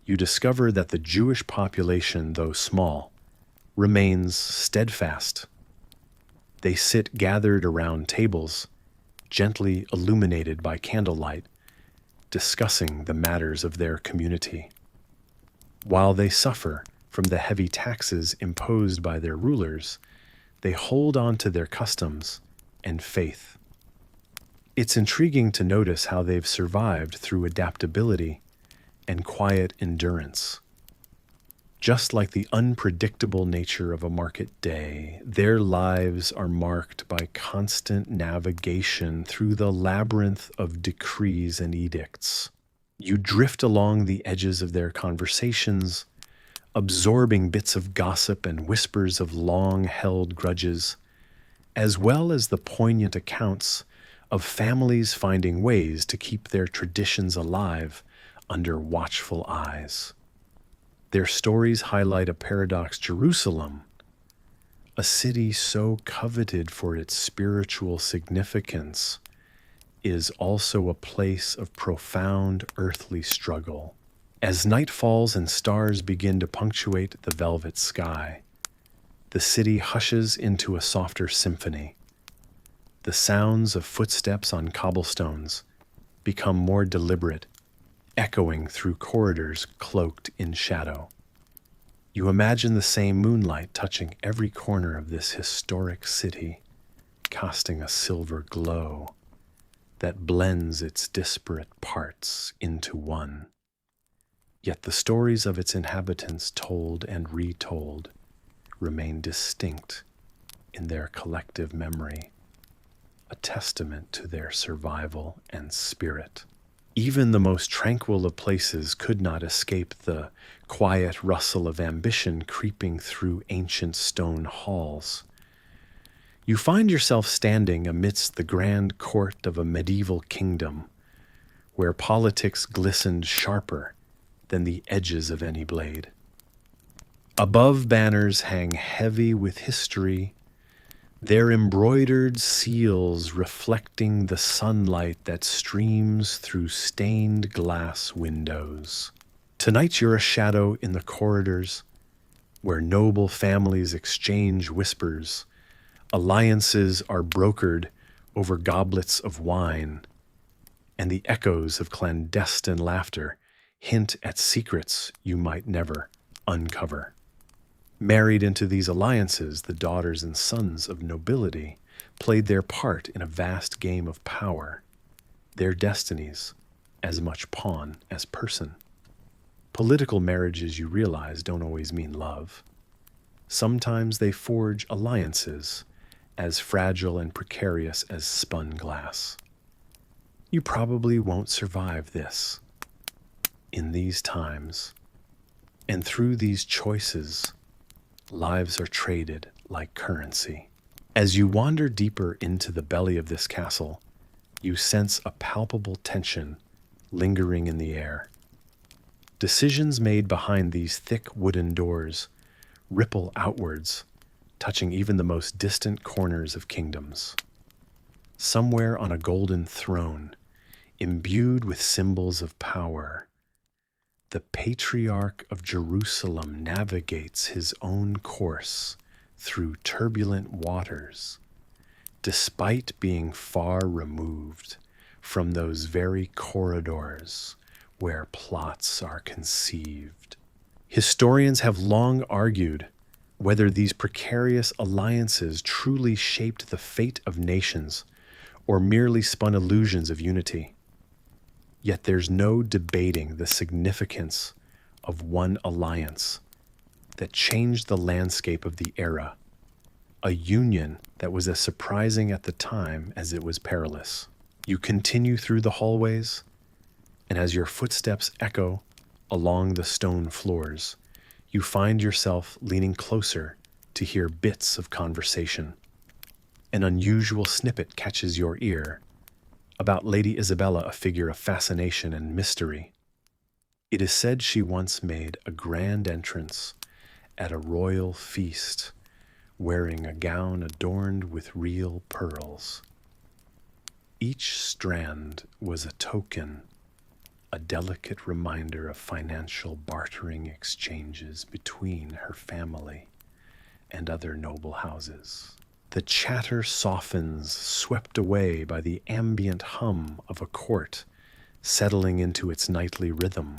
you discover that the Jewish population, though small, remains steadfast. They sit gathered around tables, gently illuminated by candlelight, discussing the matters of their community. While they suffer from the heavy taxes imposed by their rulers, they hold on to their customs and faith. It's intriguing to notice how they've survived through adaptability and quiet endurance. Just like the unpredictable nature of a market day, their lives are marked by constant navigation through the labyrinth of decrees and edicts. You drift along the edges of their conversations, absorbing bits of gossip and whispers of long-held grudges, as well as the poignant accounts of families finding ways to keep their traditions alive under watchful eyes. Their stories highlight a paradox. Jerusalem, a city so coveted for its spiritual significance, is also a place of profound earthly struggle. As night falls and stars begin to punctuate the velvet sky, the city hushes into a softer symphony. The sounds of footsteps on cobblestones become more deliberate, echoing through corridors cloaked in shadow. You imagine the same moonlight touching every corner of this historic city, casting a silver glow that blends its disparate parts into one. Yet the stories of its inhabitants, told and retold, remain distinct in their collective memory, a testament to their survival and spirit. Even the most tranquil of places could not escape the quiet rustle of ambition creeping through ancient stone halls. You find yourself standing amidst the grand court of a medieval kingdom, where politics glistened sharper than the edges of any blade. Above, banners hang heavy with history, their embroidered seals reflecting the sunlight that streams through stained glass windows. Tonight you're a shadow in the corridors, where noble families exchange whispers, alliances are brokered over goblets of wine, and the echoes of clandestine laughter hint at secrets you might never uncover. Married into these alliances, the daughters and sons of nobility played their part in a vast game of power, their destinies as much pawn as person. Political marriages, you realize, don't always mean love. Sometimes they forge alliances as fragile and precarious as spun glass. You probably won't survive this. In these times, and through these choices, lives are traded like currency. As you wander deeper into the belly of this castle, you sense a palpable tension lingering in the air. Decisions made behind these thick wooden doors ripple outwards, touching even the most distant corners of kingdoms. Somewhere on a golden throne, imbued with symbols of power, the Patriarch of Jerusalem navigates his own course through turbulent waters, despite being far removed from those very corridors where plots are conceived. Historians have long argued whether these precarious alliances truly shaped the fate of nations or merely spun illusions of unity. Yet there's no debating the significance of one alliance that changed the landscape of the era, a union that was as surprising at the time as it was perilous. You continue through the hallways, and as your footsteps echo along the stone floors, you find yourself leaning closer to hear bits of conversation. An unusual snippet catches your ear, about Lady Isabella, a figure of fascination and mystery. It is said she once made a grand entrance at a royal feast, wearing a gown adorned with real pearls. Each strand was a token, a delicate reminder of financial bartering exchanges between her family and other noble houses. The chatter softens, swept away by the ambient hum of a court settling into its nightly rhythm.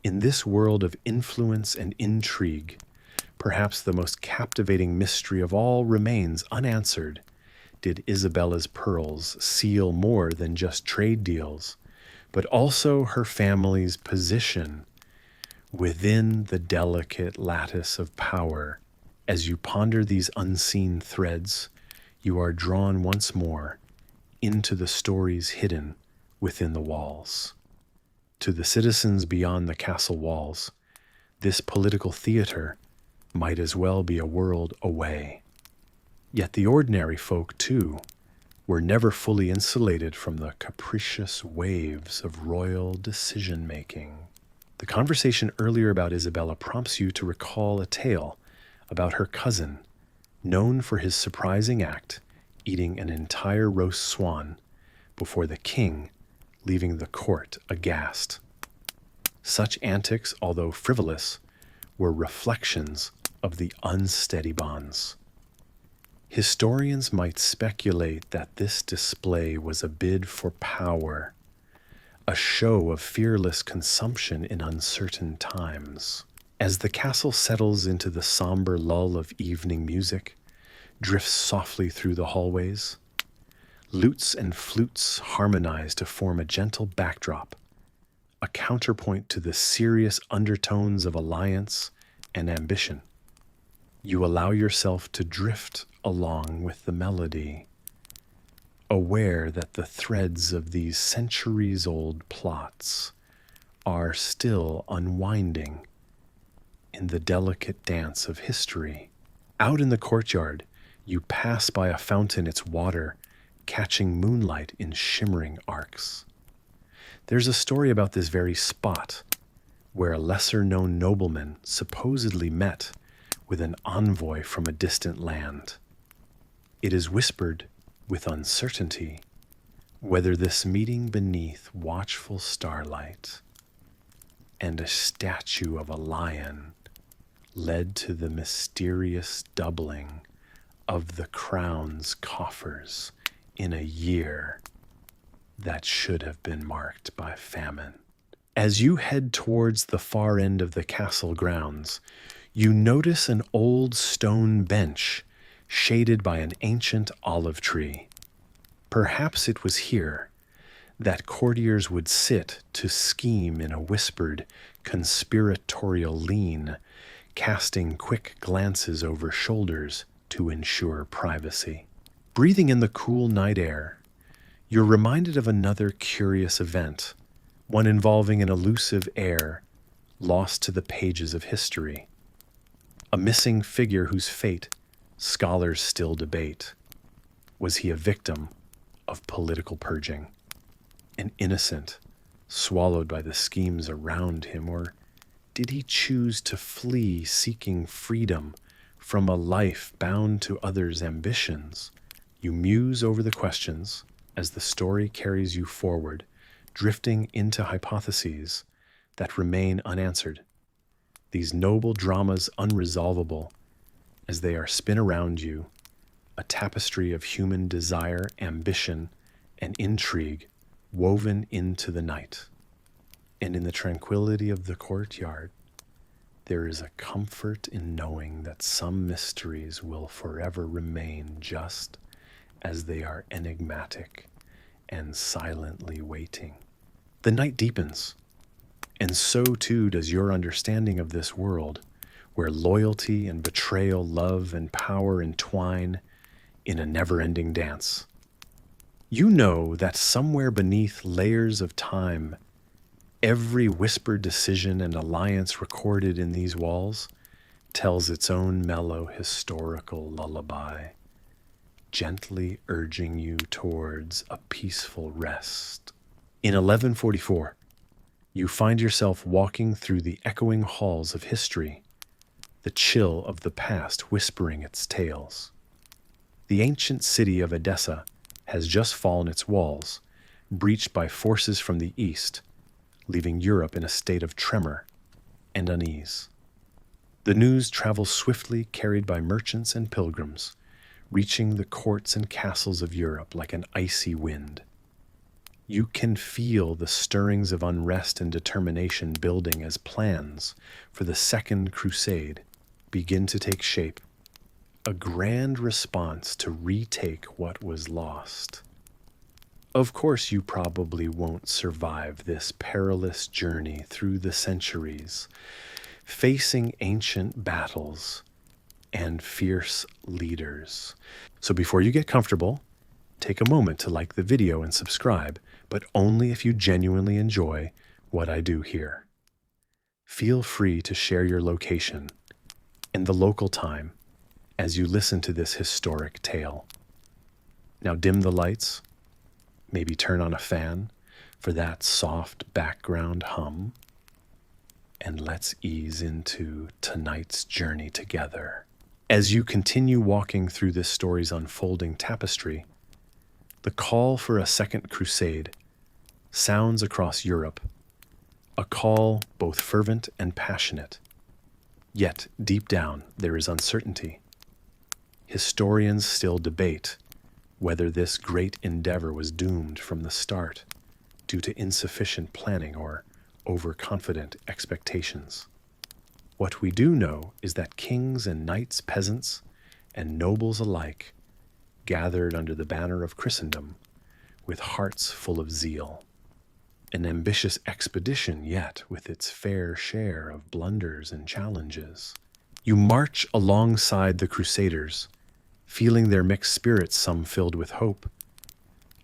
In this world of influence and intrigue, perhaps the most captivating mystery of all remains unanswered. Did Isabella's pearls seal more than just trade deals, but also her family's position within the delicate lattice of power? As you ponder these unseen threads, you are drawn once more into the stories hidden within the walls. To the citizens beyond the castle walls, this political theater might as well be a world away. Yet the ordinary folk, too, were never fully insulated from the capricious waves of royal decision-making. The conversation earlier about Isabella prompts you to recall a tale about her cousin, known for his surprising act, eating an entire roast swan before the king, leaving the court aghast. Such antics, although frivolous, were reflections of the unsteady bonds. Historians might speculate that this display was a bid for power, a show of fearless consumption in uncertain times. As the castle settles into the somber lull of evening music, drifts softly through the hallways, lutes and flutes harmonize to form a gentle backdrop, a counterpoint to the serious undertones of alliance and ambition. You allow yourself to drift along with the melody, aware that the threads of these centuries-old plots are still unwinding in the delicate dance of history. Out in the courtyard, you pass by a fountain, its water catching moonlight in shimmering arcs. There's a story about this very spot, where a lesser-known nobleman supposedly met with an envoy from a distant land. It is whispered with uncertainty whether this meeting beneath watchful starlight and a statue of a lion led to the mysterious doubling of the crown's coffers in a year that should have been marked by famine. As you head towards the far end of the castle grounds, you notice an old stone bench shaded by an ancient olive tree. Perhaps it was here that courtiers would sit to scheme in a whispered, conspiratorial lean, casting quick glances over shoulders to ensure privacy. Breathing in the cool night air, you're reminded of another curious event, one involving an elusive heir lost to the pages of history. A missing figure whose fate scholars still debate. Was he a victim of political purging, an innocent swallowed by the schemes around him, or did he choose to flee seeking freedom from a life bound to others' ambitions? You muse over the questions as the story carries you forward, drifting into hypotheses that remain unanswered. These noble dramas unresolvable as they are spin around you, a tapestry of human desire, ambition, and intrigue woven into the night. And in the tranquility of the courtyard, there is a comfort in knowing that some mysteries will forever remain just as they are enigmatic and silently waiting. The night deepens, and so too does your understanding of this world, where loyalty and betrayal, love and power entwine in a never-ending dance. You know that somewhere beneath layers of time, every whispered decision and alliance recorded in these walls tells its own mellow historical lullaby, gently urging you towards a peaceful rest. In 1144, you find yourself walking through the echoing halls of history, the chill of the past whispering its tales. The ancient city of Edessa has just fallen its walls, breached by forces from the east, leaving Europe in a state of tremor and unease. The news travels swiftly, carried by merchants and pilgrims, reaching the courts and castles of Europe like an icy wind. You can feel the stirrings of unrest and determination building as plans for the Second Crusade begin to take shape, a grand response to retake what was lost. Of course, you probably won't survive this perilous journey through the centuries, facing ancient battles and fierce leaders. So before you get comfortable, take a moment to like the video and subscribe, but only if you genuinely enjoy what I do here. Feel free to share your location and the local time as you listen to this historic tale. Now dim the lights, maybe turn on a fan for that soft background hum, and let's ease into tonight's journey together. As you continue walking through this story's unfolding tapestry, the call for a second crusade sounds across Europe, a call both fervent and passionate. Yet, deep down, there is uncertainty. Historians still debate whether this great endeavor was doomed from the start due to insufficient planning or overconfident expectations. What we do know is that kings and knights, peasants, and nobles alike gathered under the banner of Christendom with hearts full of zeal. An ambitious expedition, yet with its fair share of blunders and challenges. You march alongside the Crusaders, feeling their mixed spirits, some filled with hope,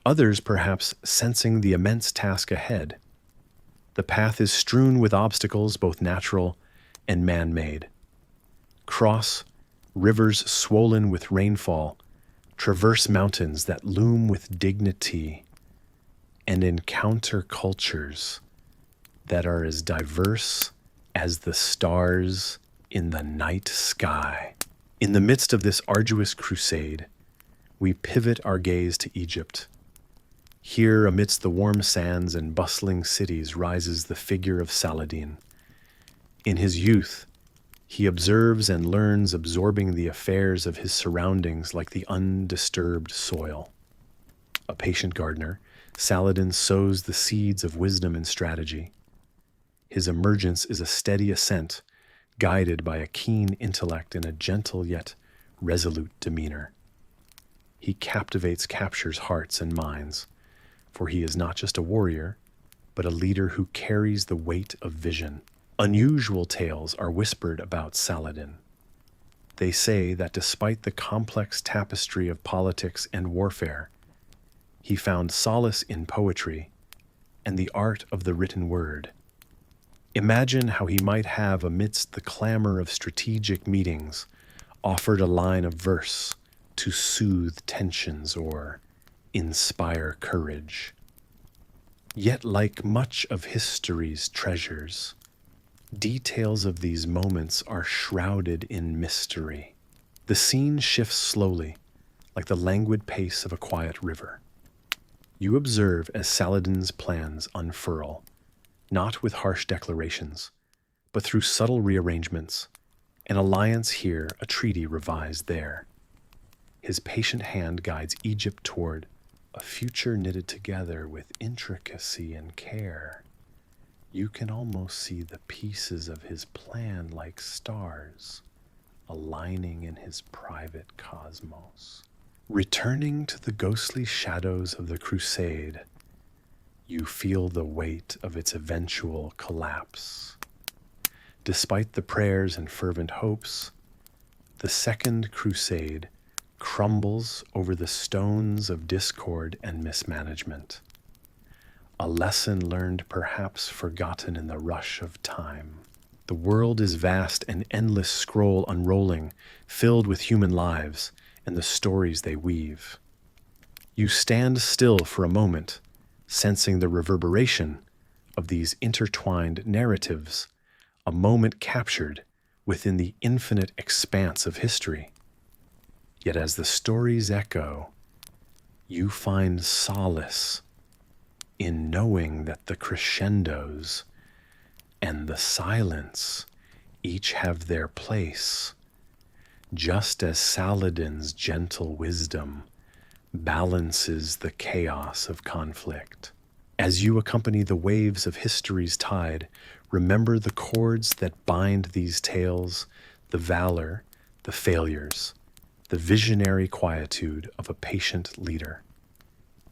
others perhaps sensing the immense task ahead. The path is strewn with obstacles, both natural and man-made. Cross rivers swollen with rainfall, traverse mountains that loom with dignity, and encounter cultures that are as diverse as the stars in the night sky. In the midst of this arduous crusade, we pivot our gaze to Egypt. Here, amidst the warm sands and bustling cities, rises the figure of Saladin. In his youth, he observes and learns, absorbing the affairs of his surroundings like the undisturbed soil. A patient gardener, Saladin sows the seeds of wisdom and strategy. His emergence is a steady ascent, guided by a keen intellect and a gentle yet resolute demeanor. He captures hearts and minds, for he is not just a warrior, but a leader who carries the weight of vision. Unusual tales are whispered about Saladin. They say that despite the complex tapestry of politics and warfare, he found solace in poetry and the art of the written word. Imagine how he might have, amidst the clamor of strategic meetings, offered a line of verse to soothe tensions or inspire courage. Yet, like much of history's treasures, details of these moments are shrouded in mystery. The scene shifts slowly, like the languid pace of a quiet river. You observe as Saladin's plans unfurl, not with harsh declarations, but through subtle rearrangements, an alliance here, a treaty revised there. His patient hand guides Egypt toward a future knitted together with intricacy and care. You can almost see the pieces of his plan like stars, aligning in his private cosmos. Returning to the ghostly shadows of the Crusade, you feel the weight of its eventual collapse. Despite the prayers and fervent hopes, the Second Crusade crumbles over the stones of discord and mismanagement. A lesson learned, perhaps forgotten in the rush of time. The world is vast, an endless scroll unrolling, filled with human lives and the stories they weave. You stand still for a moment, sensing the reverberation of these intertwined narratives, a moment captured within the infinite expanse of history. Yet as the stories echo, you find solace in knowing that the crescendos and the silence each have their place, just as Saladin's gentle wisdom balances the chaos of conflict. As you accompany the waves of history's tide, remember the cords that bind these tales, the valor, the failures, the visionary quietude of a patient leader.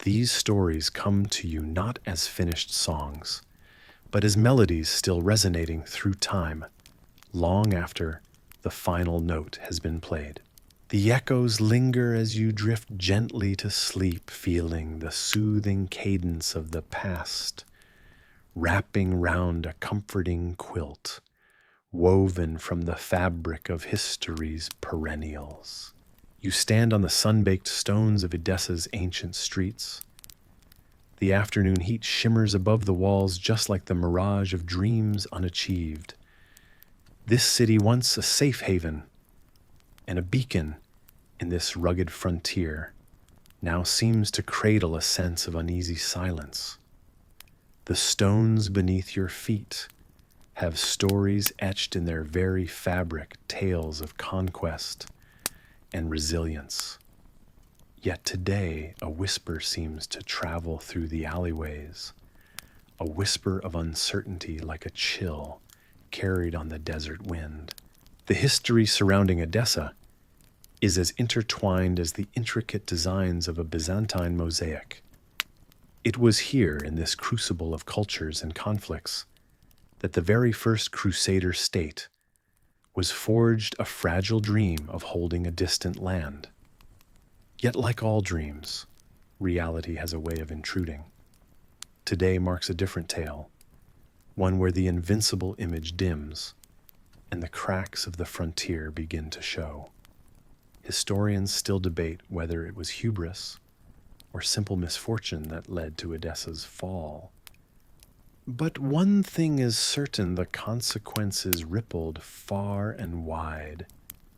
These stories come to you not as finished songs, but as melodies still resonating through time, long after the final note has been played. The echoes linger as you drift gently to sleep, feeling the soothing cadence of the past, wrapping round a comforting quilt, woven from the fabric of history's perennials. You stand on the sun-baked stones of Edessa's ancient streets. The afternoon heat shimmers above the walls just like the mirage of dreams unachieved. This city, once a safe haven and a beacon in this rugged frontier, now seems to cradle a sense of uneasy silence. The stones beneath your feet have stories etched in their very fabric, tales of conquest and resilience. Yet today, a whisper seems to travel through the alleyways, a whisper of uncertainty like a chill carried on the desert wind. The history surrounding Edessa is as intertwined as the intricate designs of a Byzantine mosaic. It was here, in this crucible of cultures and conflicts, that the very first Crusader state was forged, a fragile dream of holding a distant land. Yet like all dreams, reality has a way of intruding. Today marks a different tale, one where the invincible image dims and the cracks of the frontier begin to show. Historians still debate whether it was hubris or simple misfortune that led to Edessa's fall. But one thing is certain, the consequences rippled far and wide.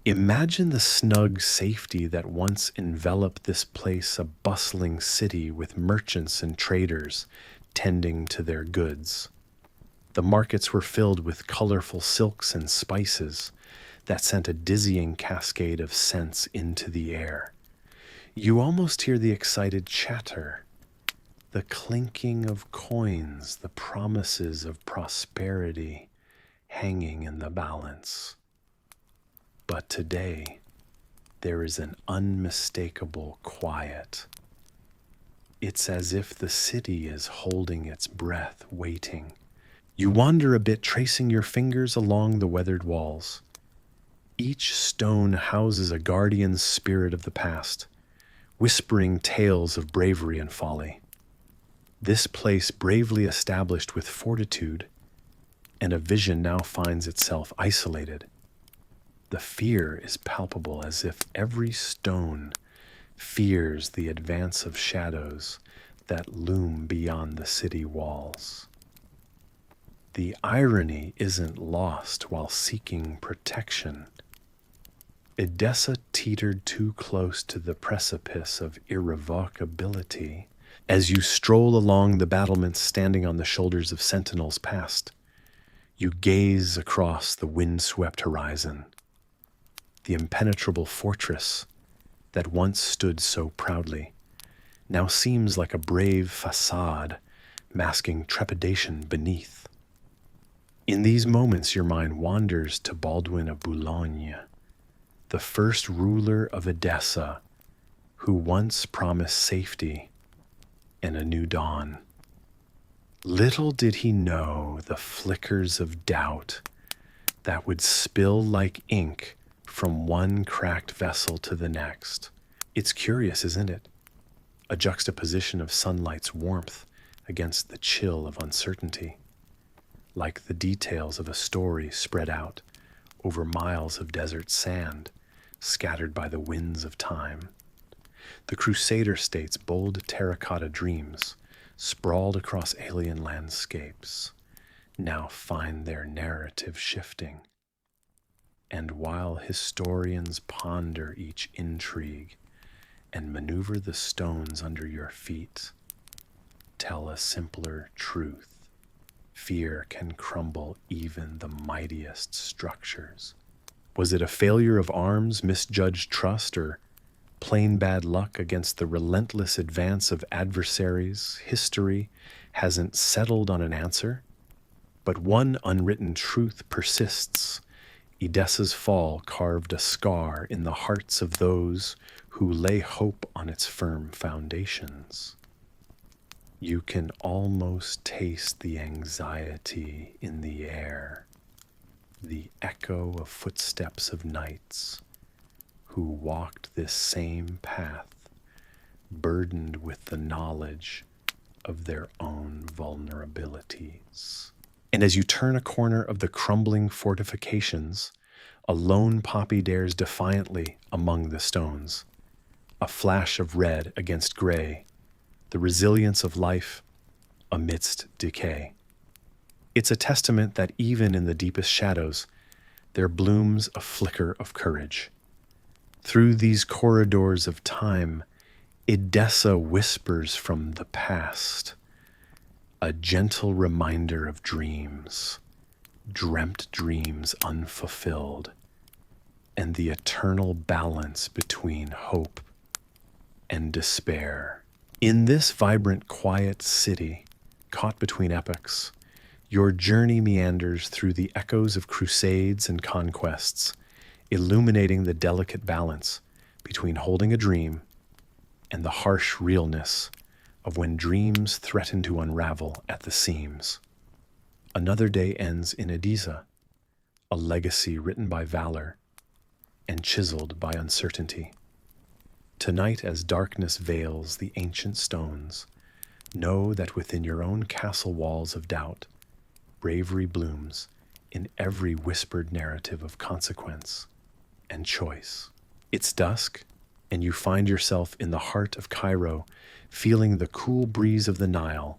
Imagine the snug safety that once enveloped this place, a bustling city with merchants and traders tending to their goods. The markets were filled with colorful silks and spices that sent a dizzying cascade of scents into the air. You almost hear the excited chatter, the clinking of coins, the promises of prosperity hanging in the balance. But today, there is an unmistakable quiet. It's as if the city is holding its breath, waiting. You wander a bit, tracing your fingers along the weathered walls. Each stone houses a guardian spirit of the past, whispering tales of bravery and folly. This place, bravely established with fortitude and a vision, now finds itself isolated. The fear is palpable, as if every stone fears the advance of shadows that loom beyond the city walls. The irony isn't lost while seeking protection. Edessa teetered too close to the precipice of irrevocability. As you stroll along the battlements, standing on the shoulders of sentinels past, you gaze across the wind-swept horizon. The impenetrable fortress that once stood so proudly now seems like a brave facade masking trepidation beneath. In these moments, your mind wanders to Baldwin of Bouillon, the first ruler of Edessa, who once promised safety and a new dawn. Little did he know the flickers of doubt that would spill like ink from one cracked vessel to the next. It's curious, isn't it? A juxtaposition of sunlight's warmth against the chill of uncertainty, like the details of a story spread out over miles of desert sand scattered by the winds of time. The Crusader state's bold terracotta dreams, sprawled across alien landscapes, now find their narrative shifting. And while historians ponder each intrigue and maneuver the stones under your feet, tell a simpler truth. Fear can crumble even the mightiest structures. Was it a failure of arms, misjudged trust, or plain bad luck against the relentless advance of adversaries? History hasn't settled on an answer, but one unwritten truth persists. Edessa's fall carved a scar in the hearts of those who lay hope on its firm foundations. You can almost taste the anxiety in the air, the echo of footsteps of knights who walked this same path, burdened with the knowledge of their own vulnerabilities. And as you turn a corner of the crumbling fortifications, a lone poppy dares defiantly among the stones, a flash of red against gray, the resilience of life amidst decay. It's a testament that even in the deepest shadows, there blooms a flicker of courage. Through these corridors of time, Edessa whispers from the past, a gentle reminder of dreams, dreamt dreams unfulfilled, and the eternal balance between hope and despair. In this vibrant, quiet city, caught between epochs, your journey meanders through the echoes of crusades and conquests, illuminating the delicate balance between holding a dream and the harsh realness of when dreams threaten to unravel at the seams. Another day ends in Edessa, a legacy written by valor and chiseled by uncertainty. Tonight, as darkness veils the ancient stones, know that within your own castle walls of doubt, bravery blooms in every whispered narrative of consequence and choice. It's dusk, and you find yourself in the heart of Cairo, feeling the cool breeze of the Nile,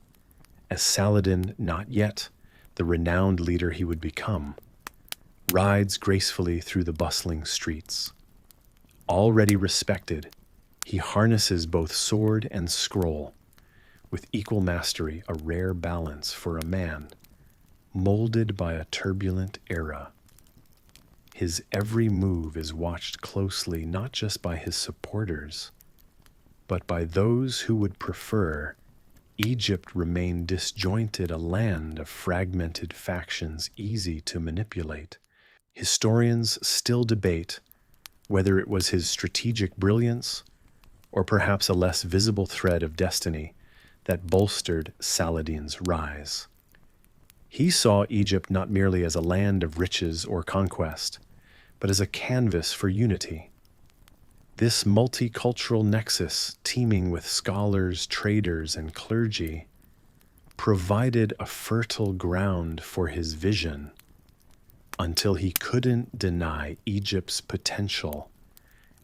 as Saladin, not yet the renowned leader he would become, rides gracefully through the bustling streets. Already respected, he harnesses both sword and scroll, with equal mastery, a rare balance for a man molded by a turbulent era. His every move is watched closely not just by his supporters, but by those who would prefer Egypt remain disjointed, a land of fragmented factions easy to manipulate. Historians still debate whether it was his strategic brilliance or perhaps a less visible thread of destiny that bolstered Saladin's rise. He saw Egypt not merely as a land of riches or conquest, but as a canvas for unity. This multicultural nexus, teeming with scholars, traders, and clergy, provided a fertile ground for his vision until he couldn't deny Egypt's potential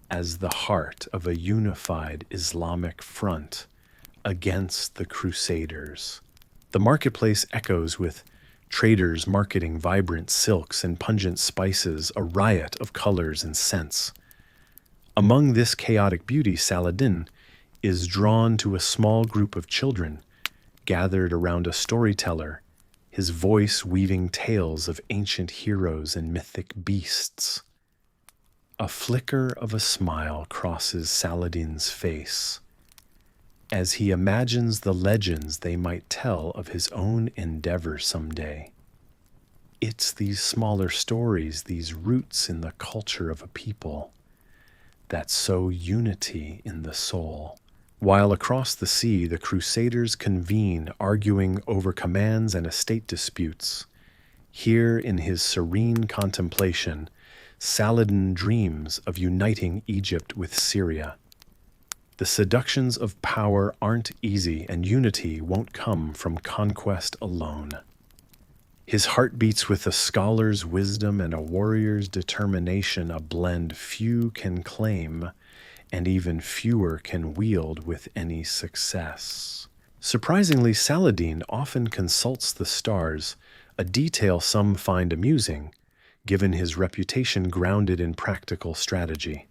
as the heart of a unified Islamic front against the Crusaders. The marketplace echoes with traders marketing vibrant silks and pungent spices, a riot of colors and scents. Among this chaotic beauty, Saladin is drawn to a small group of children gathered around a storyteller, his voice weaving tales of ancient heroes and mythic beasts. A flicker of a smile crosses Saladin's face as he imagines the legends they might tell of his own endeavor someday. It's these smaller stories, these roots in the culture of a people, that sow unity in the soul. While across the sea, the Crusaders convene, arguing over commands and estate disputes. Here, in his serene contemplation, Saladin dreams of uniting Egypt with Syria. The seductions of power aren't easy, and unity won't come from conquest alone. His heart beats with a scholar's wisdom and a warrior's determination, a blend few can claim, and even fewer can wield with any success. Surprisingly, Saladin often consults the stars, a detail some find amusing, given his reputation grounded in practical strategy.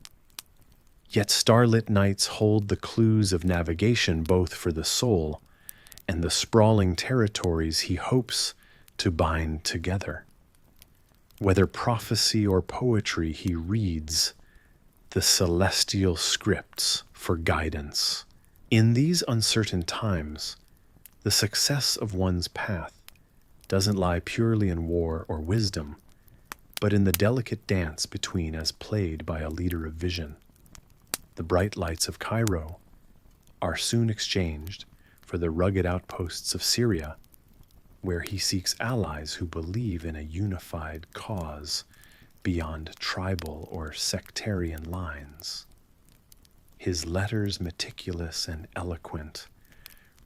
Yet starlit nights hold the clues of navigation both for the soul and the sprawling territories he hopes to bind together. Whether prophecy or poetry, he reads the celestial scripts for guidance. In these uncertain times, the success of one's path doesn't lie purely in war or wisdom, but in the delicate dance between as played by a leader of vision. The bright lights of Cairo are soon exchanged for the rugged outposts of Syria, where he seeks allies who believe in a unified cause beyond tribal or sectarian lines. His letters, meticulous and eloquent,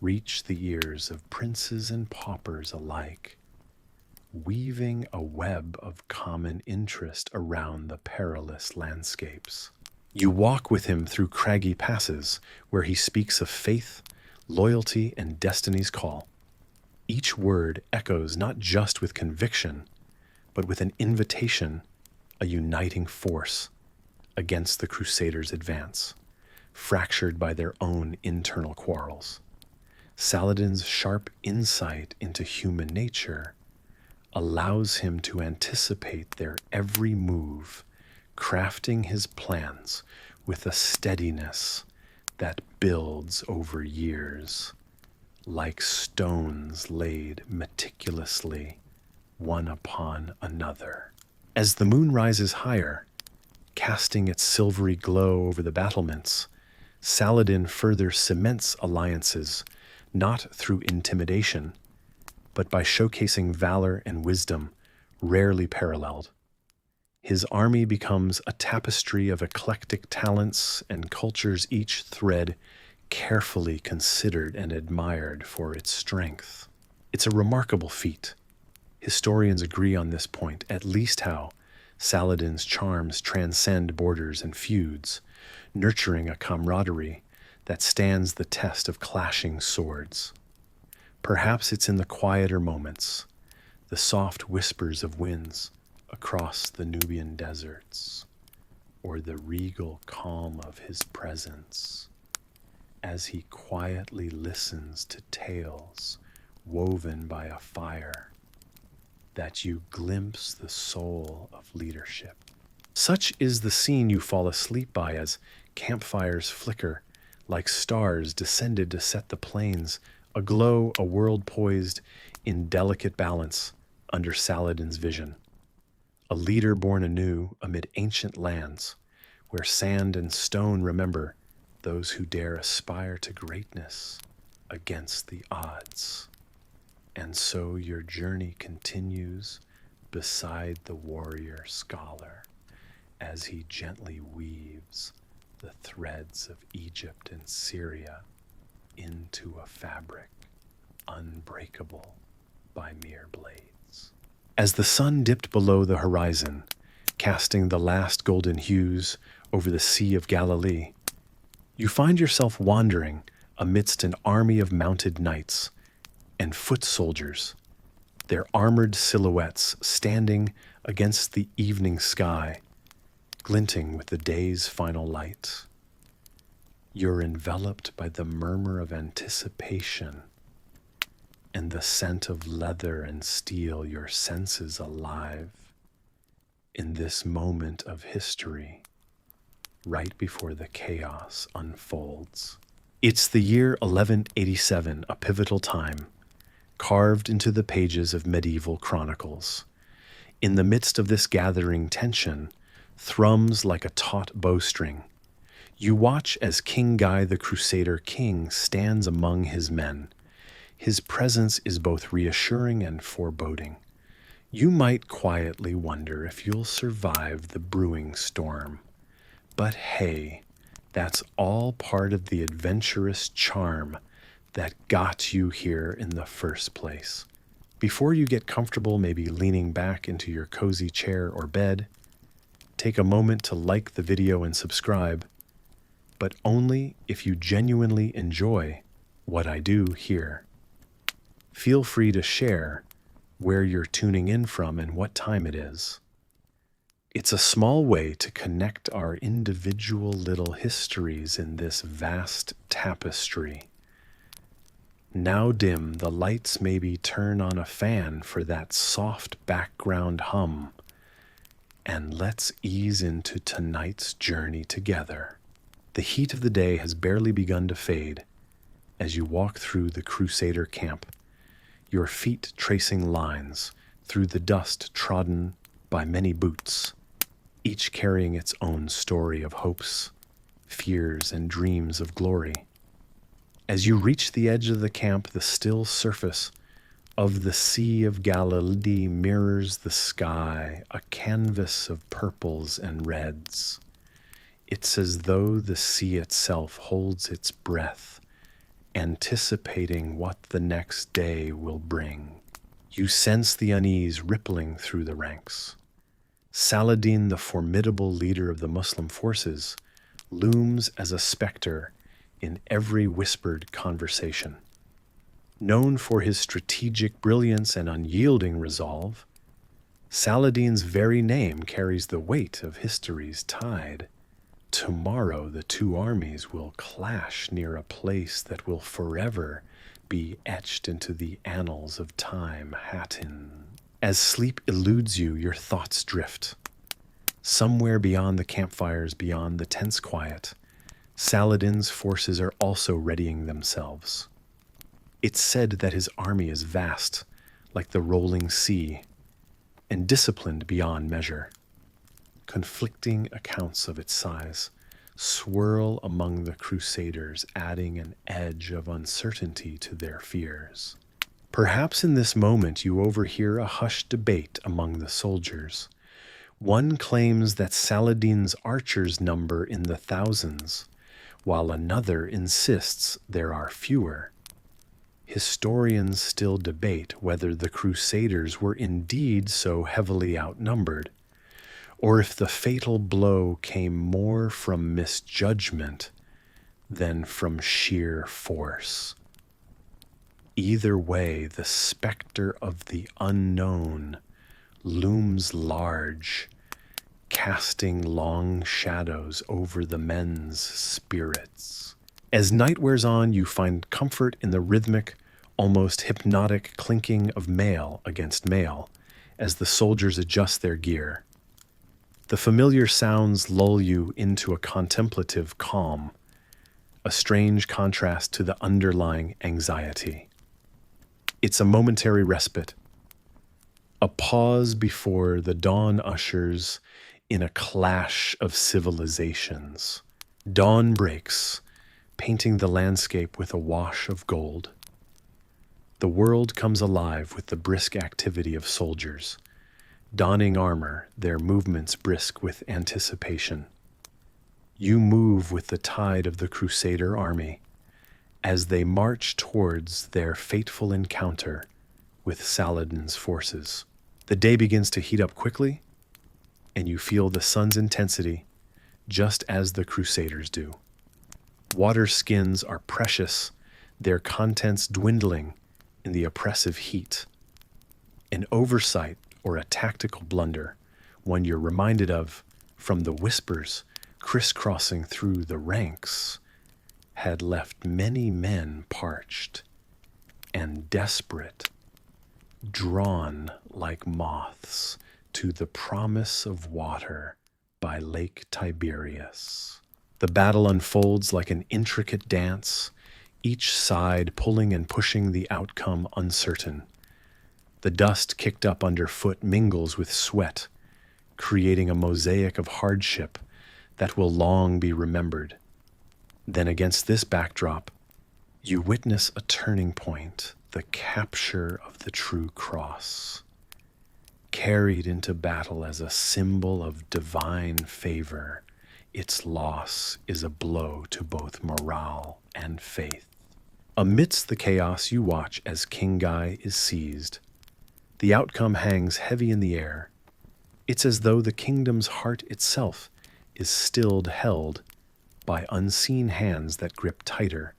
reach the ears of princes and paupers alike, weaving a web of common interest around the perilous landscapes. You walk with him through craggy passes where he speaks of faith, loyalty, and destiny's call. Each word echoes not just with conviction, but with an invitation, a uniting force against the Crusaders' advance, fractured by their own internal quarrels. Saladin's sharp insight into human nature allows him to anticipate their every move, crafting his plans with a steadiness that builds over years, like stones laid meticulously one upon another. As the moon rises higher, casting its silvery glow over the battlements, Saladin further cements alliances, not through intimidation, but by showcasing valor and wisdom rarely paralleled. His army becomes a tapestry of eclectic talents and cultures, each thread carefully considered and admired for its strength. It's a remarkable feat. Historians agree on this point, at least how Saladin's charms transcend borders and feuds, nurturing a camaraderie that stands the test of clashing swords. Perhaps it's in the quieter moments, the soft whispers of winds across the Nubian deserts, or the regal calm of his presence, as he quietly listens to tales woven by a fire, that you glimpse the soul of leadership. Such is the scene you fall asleep by as campfires flicker like stars descended to set the plains aglow, a world poised in delicate balance under Saladin's vision. A leader born anew amid ancient lands where sand and stone remember those who dare aspire to greatness against the odds. And so your journey continues beside the warrior scholar as he gently weaves the threads of Egypt and Syria into a fabric unbreakable by mere blades. As the sun dipped below the horizon, casting the last golden hues over the Sea of Galilee, you find yourself wandering amidst an army of mounted knights and foot soldiers, their armored silhouettes standing against the evening sky, glinting with the day's final light. You're enveloped by the murmur of anticipation and the scent of leather and steel, your senses alive in this moment of history, right before the chaos unfolds. It's the year 1187, a pivotal time, carved into the pages of medieval chronicles. In the midst of this gathering tension, thrums like a taut bowstring. You watch as King Guy the Crusader King stands among his men. His presence is both reassuring and foreboding. You might quietly wonder if you'll survive the brewing storm. But hey, that's all part of the adventurous charm that got you here in the first place. Before you get comfortable, maybe leaning back into your cozy chair or bed, take a moment to like the video and subscribe, but only if you genuinely enjoy what I do here. Feel free to share where you're tuning in from and what time it is. It's a small way to connect our individual little histories in this vast tapestry. Now dim, the lights maybe turn on a fan for that soft background hum, and let's ease into tonight's journey together. The heat of the day has barely begun to fade as you walk through the Crusader camp, your feet tracing lines through the dust trodden by many boots, each carrying its own story of hopes, fears, and dreams of glory. As you reach the edge of the camp, the still surface of the Sea of Galilee mirrors the sky, a canvas of purples and reds. It's as though the sea itself holds its breath, anticipating what the next day will bring. You sense the unease rippling through the ranks. Saladin, the formidable leader of the Muslim forces, looms as a specter in every whispered conversation. Known for his strategic brilliance and unyielding resolve, Saladin's very name carries the weight of history's tide. Tomorrow the two armies will clash near a place that will forever be etched into the annals of time, Hattin. As sleep eludes you, your thoughts drift. Somewhere beyond the campfires, beyond the tense quiet, Saladin's forces are also readying themselves. It's said that his army is vast, like the rolling sea, and disciplined beyond measure. Conflicting accounts of its size swirl among the Crusaders, adding an edge of uncertainty to their fears. Perhaps in this moment you overhear a hushed debate among the soldiers. One claims that Saladin's archers number in the thousands, while another insists there are fewer. Historians still debate whether the Crusaders were indeed so heavily outnumbered, or if the fatal blow came more from misjudgment than from sheer force. Either way, the specter of the unknown looms large, casting long shadows over the men's spirits. As night wears on, you find comfort in the rhythmic, almost hypnotic clinking of mail against mail as the soldiers adjust their gear. The familiar sounds lull you into a contemplative calm, a strange contrast to the underlying anxiety. It's a momentary respite, a pause before the dawn ushers in a clash of civilizations. Dawn breaks, painting the landscape with a wash of gold. The world comes alive with the brisk activity of soldiers, donning armor, their movements brisk with anticipation. You move with the tide of the Crusader army as they march towards their fateful encounter with Saladin's forces. The day begins to heat up quickly, and you feel the sun's intensity just as the Crusaders do. Water skins are precious, their contents dwindling in the oppressive heat. An oversight or a tactical blunder, one you're reminded of from the whispers crisscrossing through the ranks, had left many men parched and desperate, drawn like moths to the promise of water by Lake Tiberias. The battle unfolds like an intricate dance, each side pulling and pushing the outcome uncertain. The dust kicked up underfoot mingles with sweat, creating a mosaic of hardship that will long be remembered. Then against this backdrop, you witness a turning point, the capture of the true cross. Carried into battle as a symbol of divine favor, its loss is a blow to both morale and faith. Amidst the chaos, you watch as King Guy is seized. The outcome hangs heavy in the air. It's as though the kingdom's heart itself is still held by unseen hands that grip tighter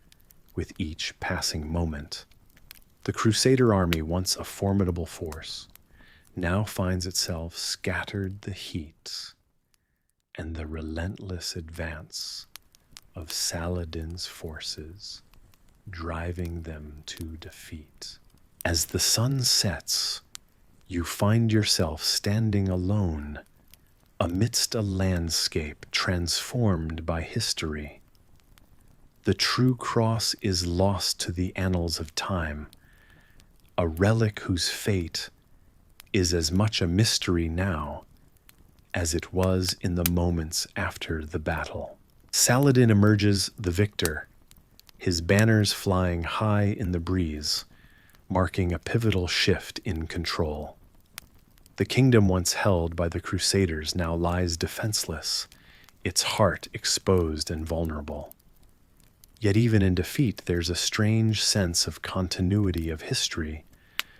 with each passing moment. The Crusader army, once a formidable force, now finds itself scattered the heat and the relentless advance of Saladin's forces, driving them to defeat. As the sun sets, you find yourself standing alone amidst a landscape transformed by history. The true cross is lost to the annals of time, a relic whose fate is as much a mystery now as it was in the moments after the battle. Saladin emerges the victor, his banners flying high in the breeze, marking a pivotal shift in control. The kingdom once held by the Crusaders now lies defenseless, its heart exposed and vulnerable. Yet even in defeat, there's a strange sense of continuity of history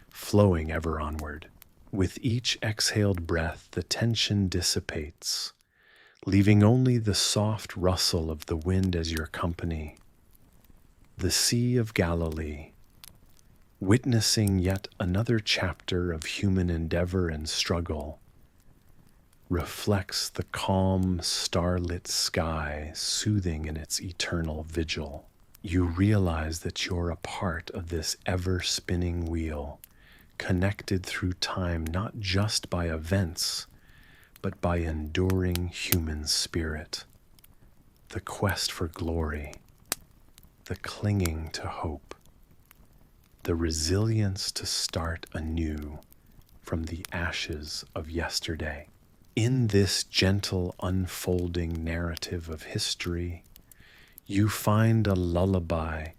flowing ever onward. With each exhaled breath, the tension dissipates, leaving only the soft rustle of the wind as your company. The Sea of Galilee, witnessing yet another chapter of human endeavor and struggle, reflects the calm, starlit sky, soothing in its eternal vigil. You realize that you're a part of this ever-spinning wheel, connected through time not just by events, but by enduring human spirit. The quest for glory, the clinging to hope, the resilience to start anew from the ashes of yesterday. In this gentle unfolding narrative of history, you find a lullaby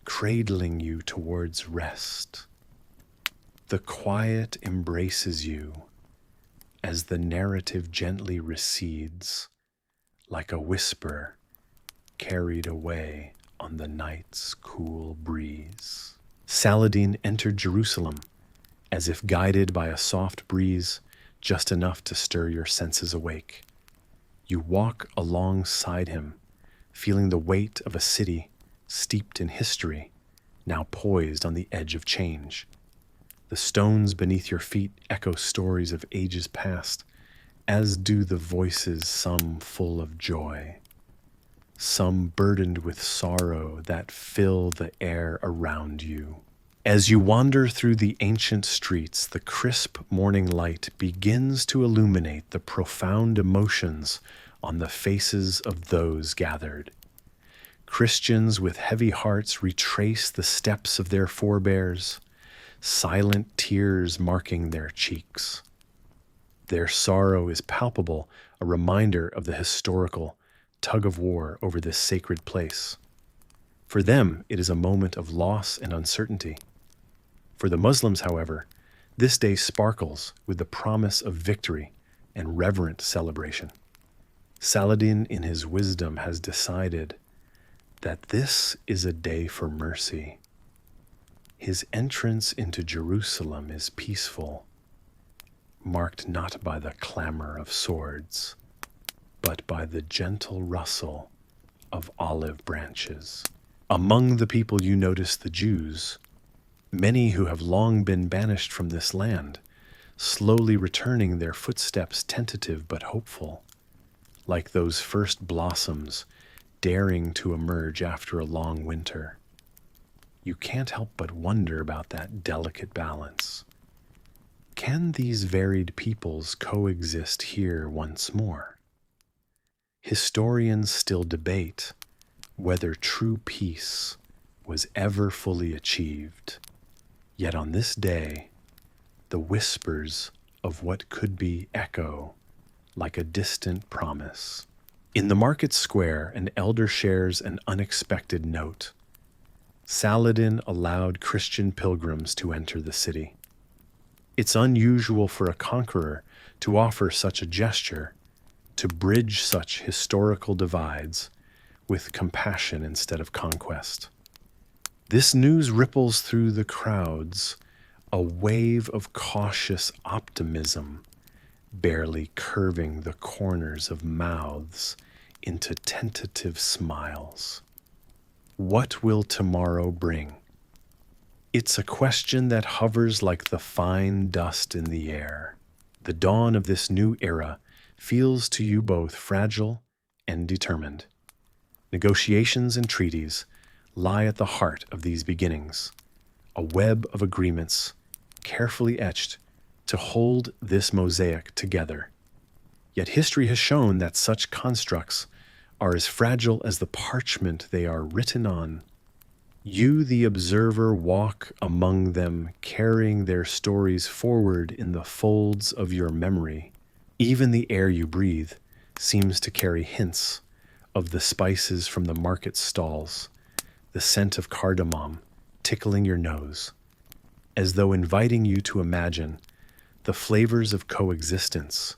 cradling you towards rest. The quiet embraces you as the narrative gently recedes, like a whisper carried away on the night's cool breeze. Saladin entered Jerusalem as if guided by a soft breeze, just enough to stir your senses awake. You walk alongside him, feeling the weight of a city steeped in history, now poised on the edge of change. The stones beneath your feet echo stories of ages past, as do the voices, some full of joy, some burdened with sorrow that fill the air around you. As you wander through the ancient streets, the crisp morning light begins to illuminate the profound emotions on the faces of those gathered. Christians with heavy hearts retrace the steps of their forebears, silent tears marking their cheeks. Their sorrow is palpable, a reminder of the historical tug-of-war over this sacred place. For them, it is a moment of loss and uncertainty. For the Muslims, however, this day sparkles with the promise of victory and reverent celebration. Saladin, in his wisdom, has decided that this is a day for mercy. His entrance into Jerusalem is peaceful, marked not by the clamor of swords, but by the gentle rustle of olive branches. Among the people you notice the Jews, many who have long been banished from this land, slowly returning, their footsteps tentative but hopeful, like those first blossoms daring to emerge after a long winter. You can't help but wonder about that delicate balance. Can these varied peoples coexist here once more? Historians still debate whether true peace was ever fully achieved. Yet on this day, the whispers of what could be echo like a distant promise. In the market square, an elder shares an unexpected note. Saladin allowed Christian pilgrims to enter the city. It's unusual for a conqueror to offer such a gesture, to bridge such historical divides with compassion instead of conquest. This news ripples through the crowds, a wave of cautious optimism, barely curving the corners of mouths into tentative smiles. What will tomorrow bring? It's a question that hovers like the fine dust in the air. The dawn of this new era feels to you both fragile and determined. Negotiations and treaties lie at the heart of these beginnings, a web of agreements carefully etched to hold this mosaic together. Yet history has shown that such constructs are as fragile as the parchment they are written on. You, the observer, walk among them, carrying their stories forward in the folds of your memory. Even the air you breathe seems to carry hints of the spices from the market stalls, the scent of cardamom tickling your nose, as though inviting you to imagine the flavors of coexistence.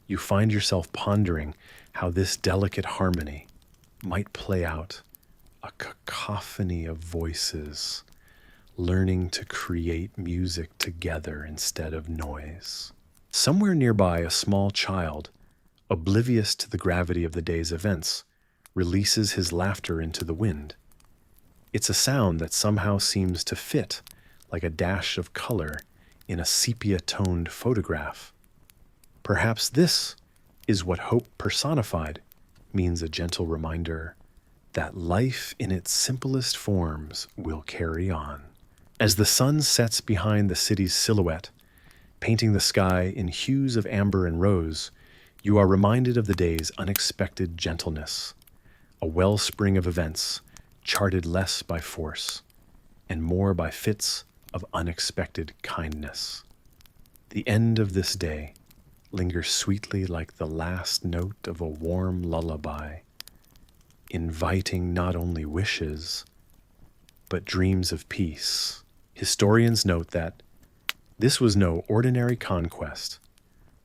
You find yourself pondering how this delicate harmony might play out, a cacophony of voices, learning to create music together instead of noise. Somewhere nearby, a small child, oblivious to the gravity of the day's events, releases his laughter into the wind. It's a sound that somehow seems to fit like a dash of color in a sepia-toned photograph. Perhaps this is what hope personified means, a gentle reminder that life in its simplest forms will carry on. As the sun sets behind the city's silhouette, painting the sky in hues of amber and rose, you are reminded of the day's unexpected gentleness, a wellspring of events charted less by force and more by fits of unexpected kindness. The end of this day lingers sweetly like the last note of a warm lullaby, inviting not only wishes, but dreams of peace. Historians note that this was no ordinary conquest,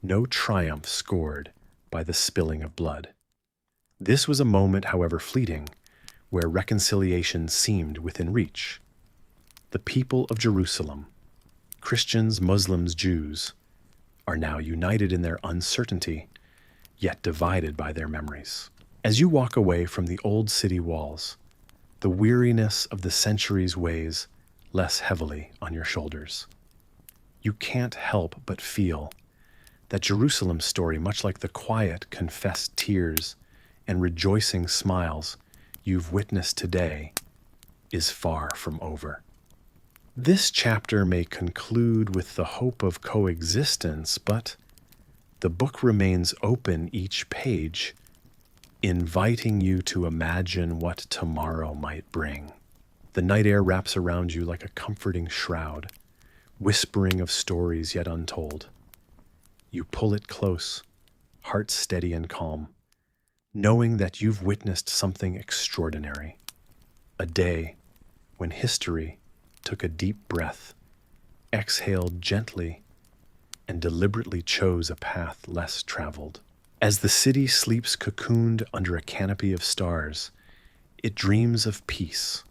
no triumph scored by the spilling of blood. This was a moment, however fleeting, where reconciliation seemed within reach. The people of Jerusalem, Christians, Muslims, Jews, are now united in their uncertainty, yet divided by their memories. As you walk away from the old city walls, the weariness of the centuries weighs less heavily on your shoulders. You can't help but feel that Jerusalem story, much like the quiet, confessed tears and rejoicing smiles you've witnessed today, is far from over. This chapter may conclude with the hope of coexistence, but the book remains open each page, inviting you to imagine what tomorrow might bring. The night air wraps around you like a comforting shroud, whispering of stories yet untold. You pull it close, heart steady and calm, knowing that you've witnessed something extraordinary. A day when history took a deep breath, exhaled gently, and deliberately chose a path less traveled. As the city sleeps cocooned under a canopy of stars, it dreams of peace.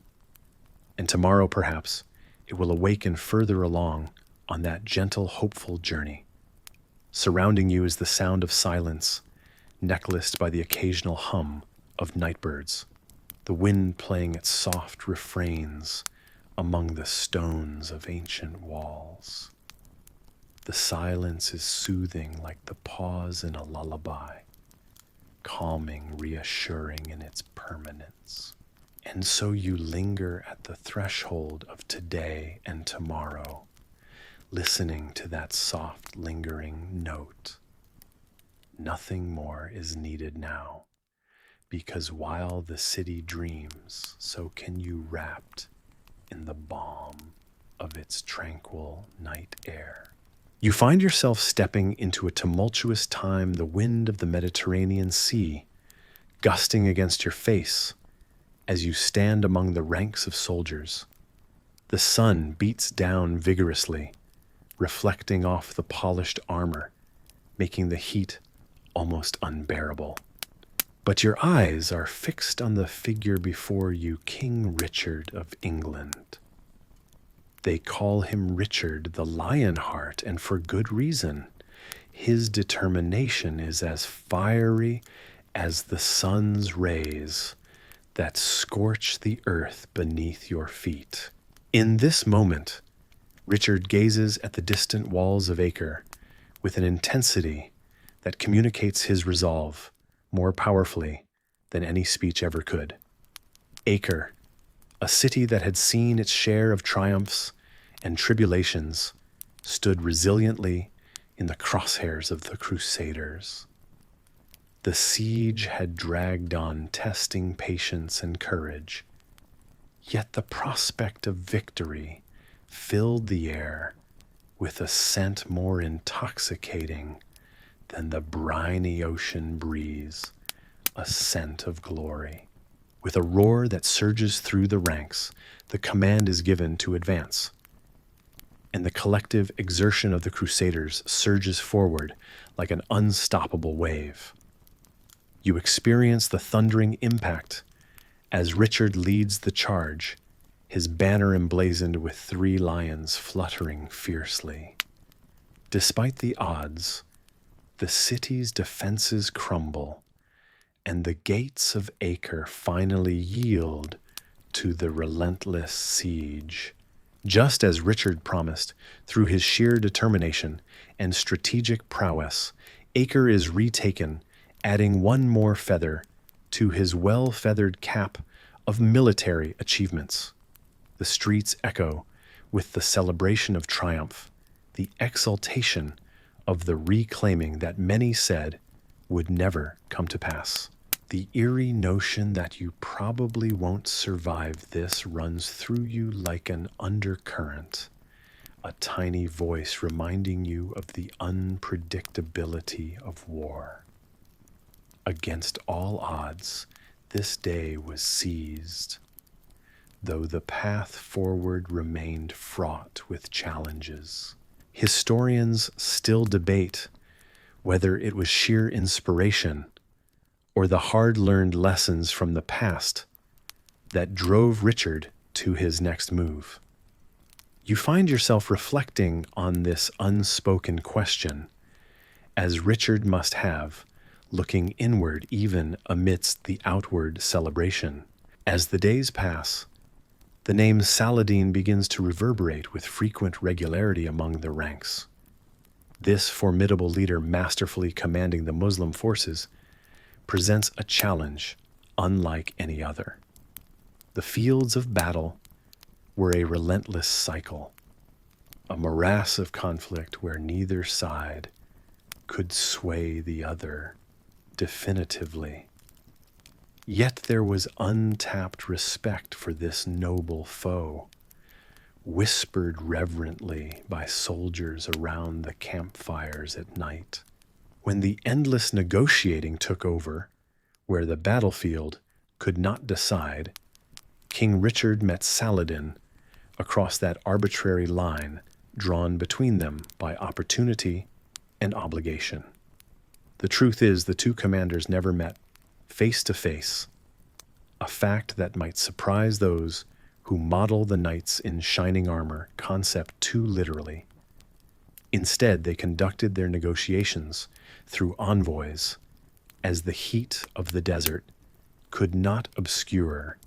And tomorrow, perhaps, it will awaken further along on that gentle, hopeful journey. Surrounding you is the sound of silence, necklaced by the occasional hum of nightbirds, the wind playing its soft refrains among the stones of ancient walls. The silence is soothing like the pause in a lullaby, calming, reassuring in its permanence. And so you linger at the threshold of today and tomorrow, listening to that soft, lingering note. Nothing more is needed now, because while the city dreams, so can you, wrapped in the balm of its tranquil night air. You find yourself stepping into a tumultuous time, the wind of the Mediterranean Sea gusting against your face as you stand among the ranks of soldiers. The sun beats down vigorously, reflecting off the polished armor, making the heat almost unbearable. But your eyes are fixed on the figure before you, King Richard of England. They call him Richard the Lionheart, and for good reason. His determination is as fiery as the sun's rays that scorch the earth beneath your feet. In this moment, Richard gazes at the distant walls of Acre with an intensity that communicates his resolve more powerfully than any speech ever could. Acre, a city that had seen its share of triumphs and tribulations, stood resiliently in the crosshairs of the Crusaders. The siege had dragged on, testing patience and courage, yet the prospect of victory filled the air with a scent more intoxicating than the briny ocean breeze, a scent of glory. With a roar that surges through the ranks, the command is given to advance, and the collective exertion of the Crusaders surges forward like an unstoppable wave. You experience the thundering impact as Richard leads the charge, his banner emblazoned with 3 lions fluttering fiercely. Despite the odds, the city's defenses crumble, and the gates of Acre finally yield to the relentless siege. Just as Richard promised, through his sheer determination and strategic prowess, Acre is retaken, adding one more feather to his well-feathered cap of military achievements. The streets echo with the celebration of triumph, the exultation of the reclaiming that many said would never come to pass. The eerie notion that you probably won't survive this runs through you like an undercurrent, a tiny voice reminding you of the unpredictability of war. Against all odds, this day was seized, though the path forward remained fraught with challenges. Historians still debate whether it was sheer inspiration or the hard-learned lessons from the past that drove Richard to his next move. You find yourself reflecting on this unspoken question, as Richard must have, looking inward even amidst the outward celebration. As the days pass, The name Saladin begins to reverberate with frequent regularity among the ranks. This formidable leader, masterfully commanding the Muslim forces, presents a challenge unlike any other. The fields of battle were a relentless cycle, a morass of conflict where neither side could sway the other definitively. Yet there was untapped respect for this noble foe, whispered reverently by soldiers around the campfires at night. When the endless negotiating took over, where the battlefield could not decide, King Richard met Saladin across that arbitrary line drawn between them by opportunity and obligation. The truth is, the two commanders never met face to face, a fact that might surprise those who model the knights in shining armor concept too literally. Instead, they conducted their negotiations through envoys, as the heat of the desert could not obscure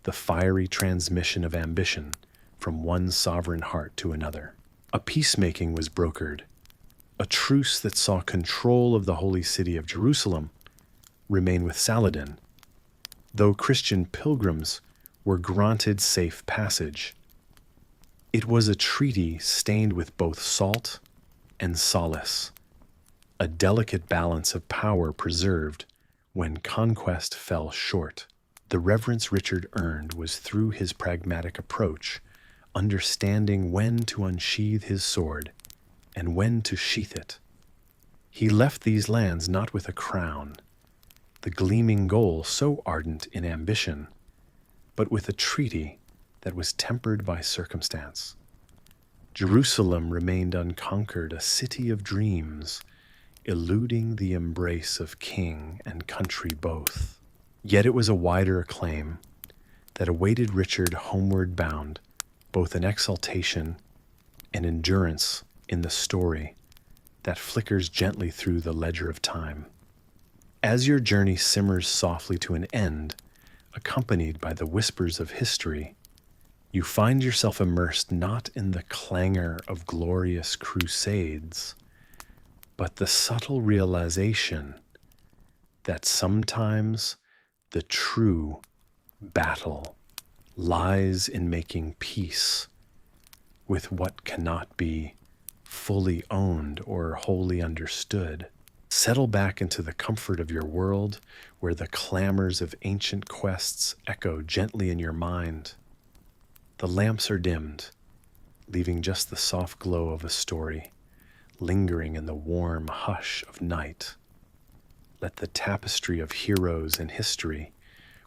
the fiery transmission of ambition from one sovereign heart to another. A peacemaking was brokered, a truce that saw control of the holy city of Jerusalem remain with Saladin, though Christian pilgrims were granted safe passage. It was a treaty stained with both salt and solace, a delicate balance of power preserved when conquest fell short. The reverence Richard earned was through his pragmatic approach, understanding when to unsheathe his sword and when to sheath it. He left these lands not with a crown, the gleaming goal so ardent in ambition, but with a treaty that was tempered by circumstance. Jerusalem remained unconquered, a city of dreams, eluding the embrace of king and country both. Yet it was a wider claim that awaited Richard homeward bound, both an exaltation and endurance in the story that flickers gently through the ledger of time. As your journey simmers softly to an end, accompanied by the whispers of history, you find yourself immersed not in the clangor of glorious crusades, but the subtle realization that sometimes the true battle lies in making peace with what cannot be fully owned or wholly understood. Settle back into the comfort of your world, where the clamors of ancient quests echo gently in your mind. The lamps are dimmed, leaving just the soft glow of a story, lingering in the warm hush of night. Let the tapestry of heroes and history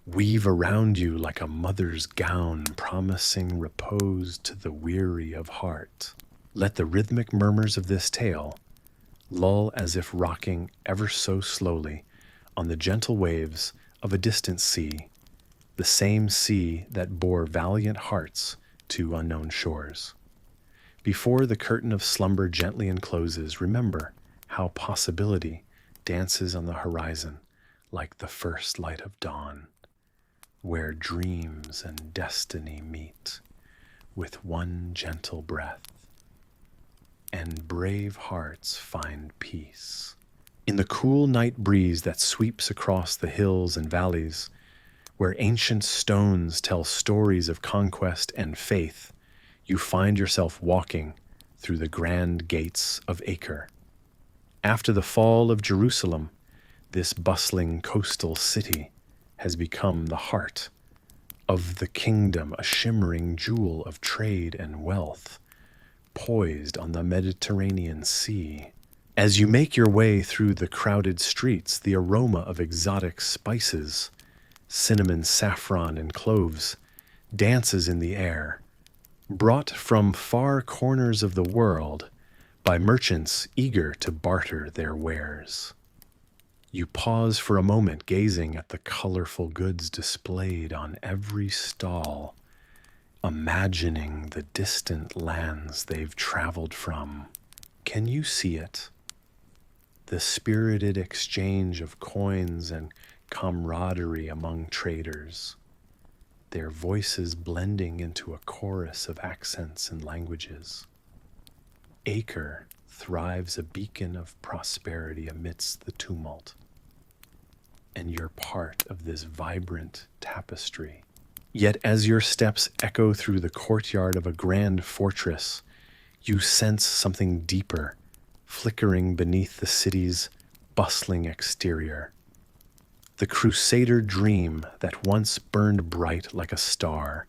weave around you like a mother's gown, promising repose to the weary of heart. Let the rhythmic murmurs of this tale lull as if rocking ever so slowly on the gentle waves of a distant sea, the same sea that bore valiant hearts to unknown shores. Before the curtain of slumber gently encloses, remember how possibility dances on the horizon like the first light of dawn, where dreams and destiny meet with one gentle breath, and brave hearts find peace. In the cool night breeze that sweeps across the hills and valleys, where ancient stones tell stories of conquest and faith, you find yourself walking through the grand gates of Acre. After the fall of Jerusalem, this bustling coastal city has become the heart of the kingdom, a shimmering jewel of trade and wealth, poised on the Mediterranean Sea. As you make your way through the crowded streets, the aroma of exotic spices, cinnamon, saffron, and cloves, dances in the air, brought from far corners of the world by merchants eager to barter their wares. You pause for a moment, gazing at the colorful goods displayed on every stall, imagining the distant lands they've traveled from. Can you see it? The spirited exchange of coins and camaraderie among traders. their voices blending into a chorus of accents and languages. Acre thrives a beacon of prosperity amidst the tumult, and you're part of this vibrant tapestry. Yet as your steps echo through the courtyard of a grand fortress, you sense something deeper, flickering beneath the city's bustling exterior. The Crusader dream that once burned bright like a star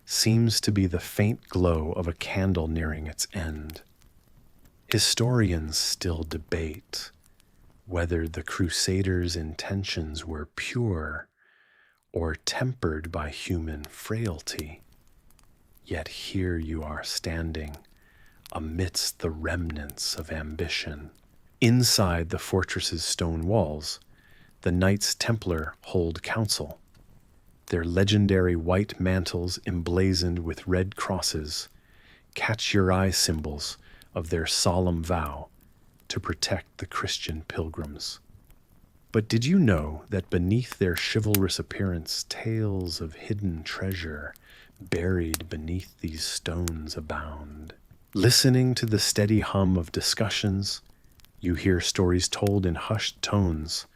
seems to be the faint glow of a candle nearing its end. Historians still debate whether the Crusaders' intentions were pure or tempered by human frailty. Yet here you are standing amidst the remnants of ambition. Inside the fortress's stone walls, the Knights Templar hold council, their legendary white mantles emblazoned with red crosses, catch-your-eye symbols of their solemn vow to protect the Christian pilgrims. But did you know that beneath their chivalrous appearance, tales of hidden treasure buried beneath these stones abound? Listening to the steady hum of discussions, you hear stories told in hushed tones,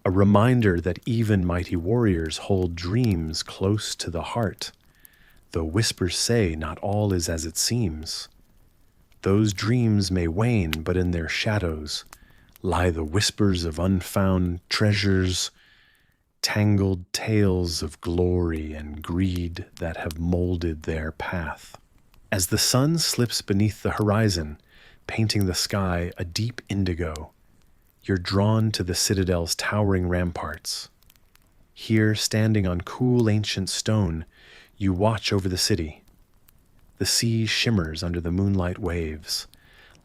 a reminder that even mighty warriors hold dreams close to the heart, though whispers say not all is as it seems. Those dreams may wane, but in their shadows lie the whispers of unfound treasures, tangled tales of glory and greed that have molded their path. As the sun slips beneath the horizon, painting the sky a deep indigo, you're drawn to the citadel's towering ramparts. Here, standing on cool ancient stone, you watch over the city. The sea shimmers under the moonlight waves,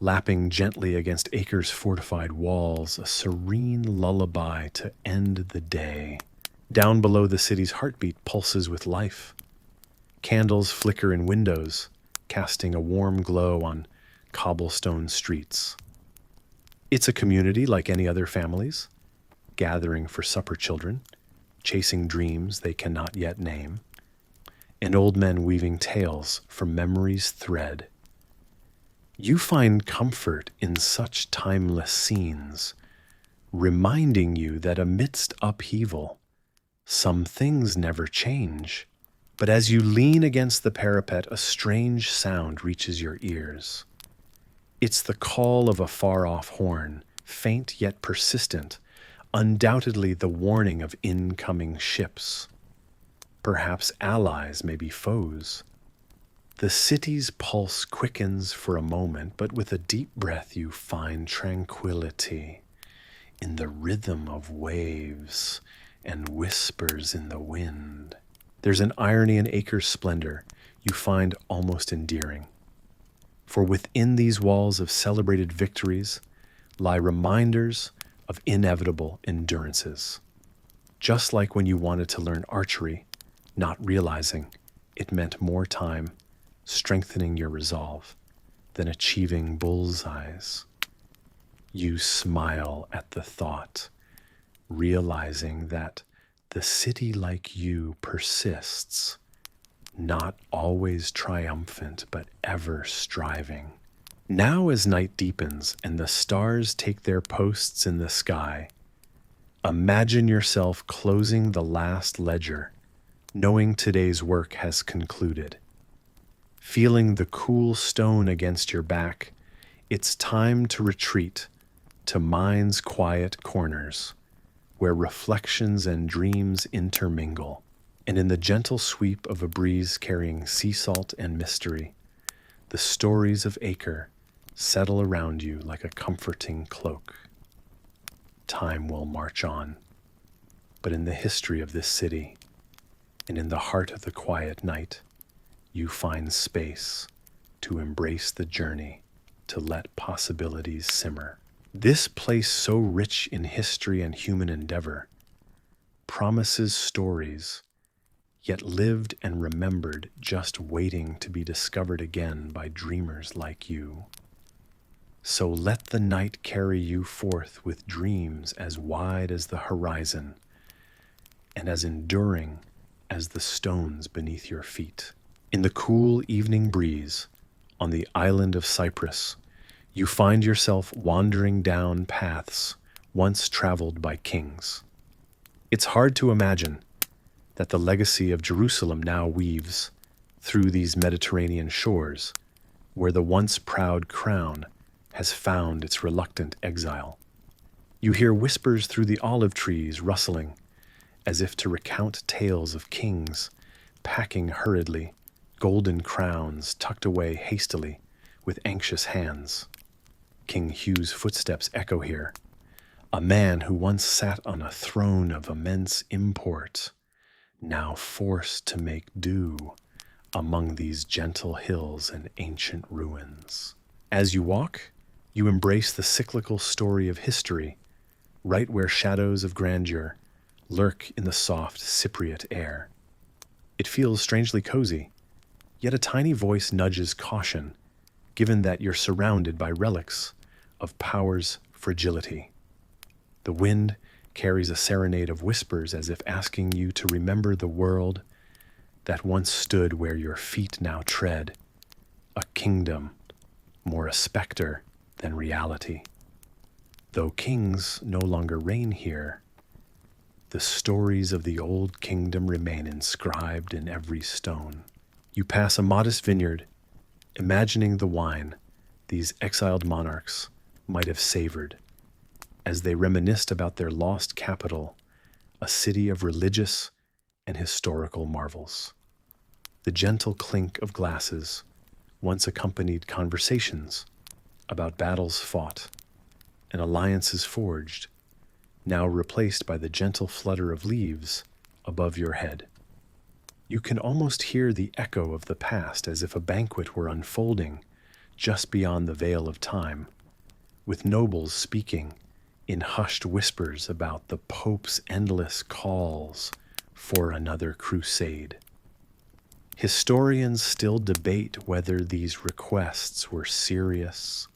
lapping gently against Acre's fortified walls, a serene lullaby to end the day. Down below, the city's heartbeat pulses with life. Candles flicker in windows, casting a warm glow on cobblestone streets. It's a community like any other families, gathering for supper children, chasing dreams they cannot yet name, and old men weaving tales from memory's thread. You find comfort in such timeless scenes, reminding you that amidst upheaval, some things never change. But as you lean against the parapet, a strange sound reaches your ears. It's the call of a far-off horn, faint yet persistent, undoubtedly the warning of incoming ships. Perhaps allies, maybe foes. The city's pulse quickens for a moment, but with a deep breath you find tranquility in the rhythm of waves and whispers in the wind. There's an irony in Acre's splendor you find almost endearing. For within these walls of celebrated victories lie reminders of inevitable endurances. Just like when you wanted to learn archery, not realizing it meant more time strengthening your resolve than achieving bullseyes. You smile at the thought, realizing that the city like you persists, not always triumphant, but ever striving. Now as night deepens and the stars take their posts in the sky, imagine yourself closing the last ledger, knowing today's work has concluded. Feeling the cool stone against your back, it's time to retreat to mind's quiet corners, where reflections and dreams intermingle. And in the gentle sweep of a breeze carrying sea salt and mystery, the stories of Acre settle around you like a comforting cloak. Time will march on, but in the history of this city, and in the heart of the quiet night, you find space to embrace the journey, to let possibilities simmer. This place so rich in history and human endeavor promises stories yet lived and remembered, just waiting to be discovered again by dreamers like you. So let the night carry you forth with dreams as wide as the horizon and as enduring as the stones beneath your feet. In the cool evening breeze, on the island of Cyprus, you find yourself wandering down paths once traveled by kings. It's hard to imagine that the legacy of Jerusalem now weaves through these Mediterranean shores, where the once proud crown has found its reluctant exile. You hear whispers through the olive trees rustling, as if to recount tales of kings packing hurriedly, golden crowns tucked away hastily with anxious hands. King Hugh's footsteps echo here, a man who once sat on a throne of immense import, now forced to make do among these gentle hills and ancient ruins. As you walk, you embrace the cyclical story of history, right where shadows of grandeur lurk in the soft Cypriot air. It feels strangely cozy, yet a tiny voice nudges caution, given that you're surrounded by relics of power's fragility. The wind carries a serenade of whispers as if asking you to remember the world that once stood where your feet now tread, a kingdom more a specter than reality. Though kings no longer reign here, the stories of the old kingdom remain inscribed in every stone. You pass a modest vineyard, imagining the wine these exiled monarchs might have savored as they reminisced about their lost capital, a city of religious and historical marvels. The gentle clink of glasses once accompanied conversations about battles fought and alliances forged, now replaced by the gentle flutter of leaves above your head. You can almost hear the echo of the past as if a banquet were unfolding just beyond the veil of time, with nobles speaking in hushed whispers about the Pope's endless calls for another crusade. Historians still debate whether these requests were serious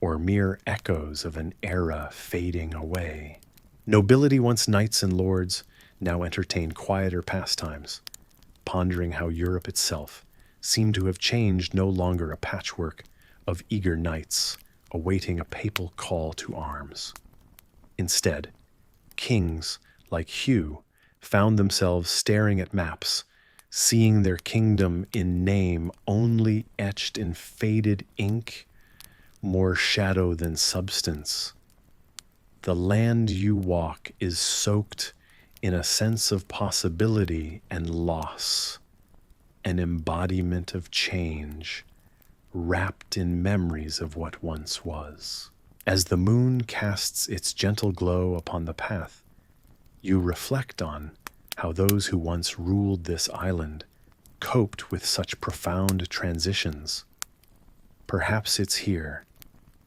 or mere echoes of an era fading away. Nobility, once knights and lords, now entertain quieter pastimes, pondering how Europe itself seemed to have changed, no longer a patchwork of eager knights awaiting a papal call to arms. Instead, kings like Hugh found themselves staring at maps, seeing their kingdom in name only etched in faded ink, more shadow than substance. The land you walk is soaked in a sense of possibility and loss, an embodiment of change, wrapped in memories of what once was. As the moon casts its gentle glow upon the path, you reflect on how those who once ruled this island coped with such profound transitions. Perhaps it's here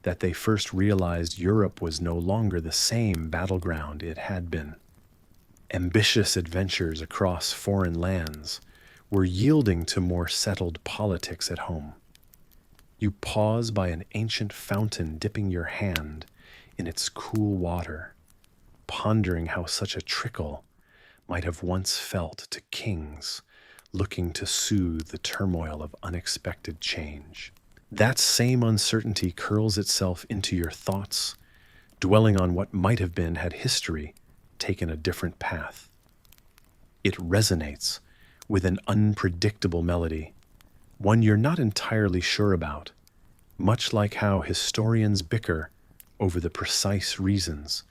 that they first realized Europe was no longer the same battleground it had been. Ambitious adventures across foreign lands were yielding to more settled politics at home. You pause by an ancient fountain, dipping your hand in its cool water, pondering how such a trickle might have once felt to kings looking to soothe the turmoil of unexpected change. That same uncertainty curls itself into your thoughts, dwelling on what might have been had history taken a different path. It resonates with an unpredictable melody, one you're not entirely sure about, much like how historians bicker over the precise reasons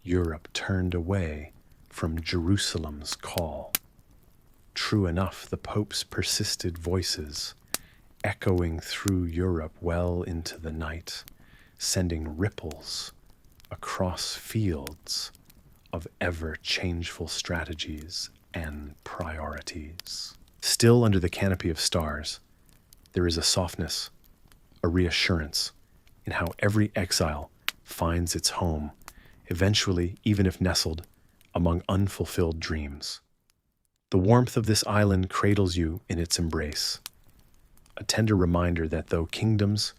Europe turned away from Jerusalem's call. True enough, the Pope's persisted voices, echoing through Europe well into the night, sending ripples across fields of ever-changeful strategies and priorities. Still under the canopy of stars, there is a softness, a reassurance in how every exile finds its home, eventually, even if nestled among unfulfilled dreams. The warmth of this island cradles you in its embrace, a tender reminder that though kingdoms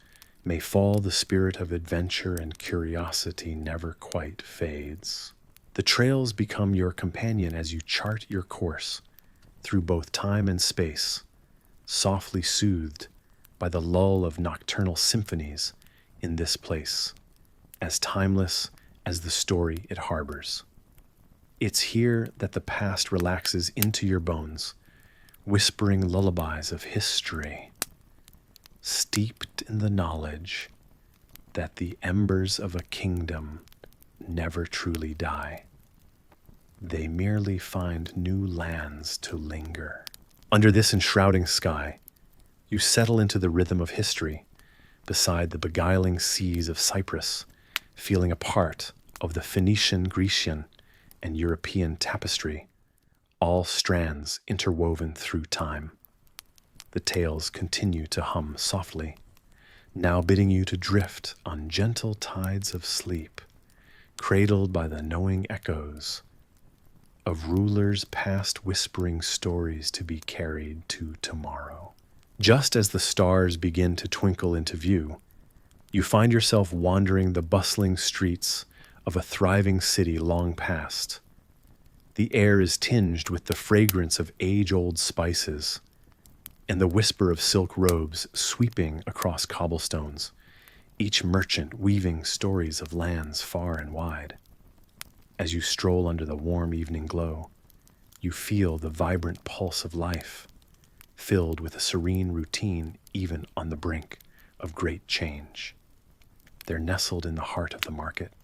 may fall, the spirit of adventure and curiosity never quite fades. The trails become your companion as you chart your course, through both time and space, softly soothed by the lull of nocturnal symphonies in this place, as timeless as the story it harbors. It's here that the past relaxes into your bones, whispering lullabies of history, steeped in the knowledge that the embers of a kingdom never truly die. They merely find new lands to linger. Under this enshrouding sky, you settle into the rhythm of history, beside the beguiling seas of Cyprus, feeling a part of the Phoenician, Grecian, and European tapestry, all strands interwoven through time. The tales continue to hum softly, now bidding you to drift on gentle tides of sleep, cradled by the knowing echoes of rulers past whispering stories to be carried to tomorrow. Just as the stars begin to twinkle into view, you find yourself wandering the bustling streets of a thriving city long past. The air is tinged with the fragrance of age-old spices and the whisper of silk robes sweeping across cobblestones, each merchant weaving stories of lands far and wide. As you stroll under the warm evening glow, you feel the vibrant pulse of life, filled with a serene routine even on the brink of great change. They're nestled in the heart of the market.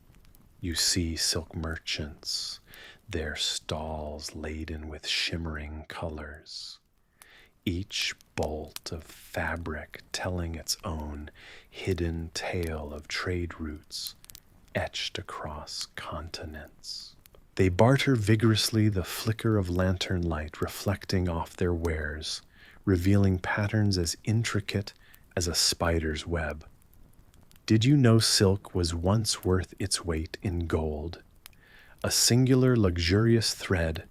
You see silk merchants, their stalls laden with shimmering colors, each bolt of fabric telling its own hidden tale of trade routes etched across continents. They barter vigorously, the flicker of lantern light reflecting off their wares, revealing patterns as intricate as a spider's web. Did you know silk was once worth its weight in gold? A singular luxurious thread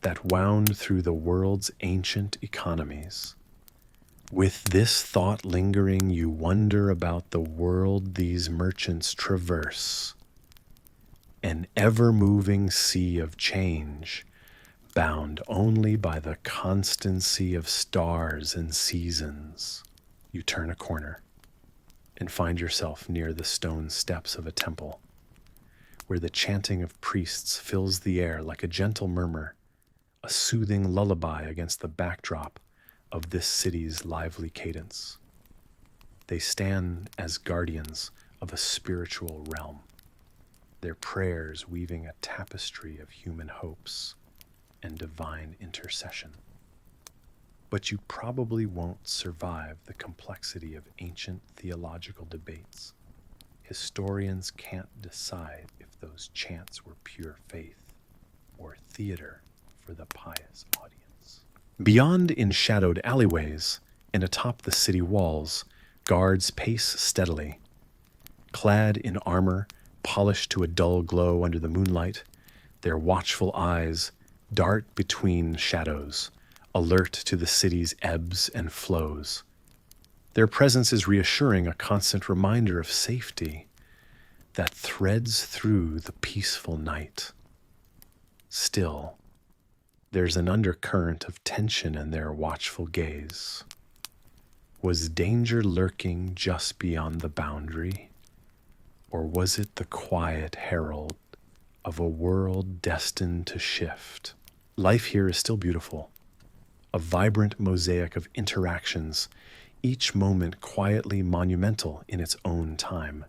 that wound through the world's ancient economies. With this thought lingering, you wonder about the world these merchants traverse, an ever-moving sea of change, bound only by the constancy of stars and seasons. You turn a corner and find yourself near the stone steps of a temple, where the chanting of priests fills the air like a gentle murmur, a soothing lullaby against the backdrop of this city's lively cadence. They stand as guardians of a spiritual realm, their prayers weaving a tapestry of human hopes and divine intercession. But you probably won't survive the complexity of ancient theological debates. Historians can't decide if those chants were pure faith or theater for the pious audience. Beyond in-shadowed alleyways and atop the city walls, guards pace steadily. Clad in armor, polished to a dull glow under the moonlight, their watchful eyes dart between shadows, alert to the city's ebbs and flows. Their presence is reassuring, a constant reminder of safety that threads through the peaceful night. Still, there's an undercurrent of tension in their watchful gaze. Was danger lurking just beyond the boundary? Or was it the quiet herald of a world destined to shift? Life here is still beautiful, a vibrant mosaic of interactions, each moment quietly monumental in its own time.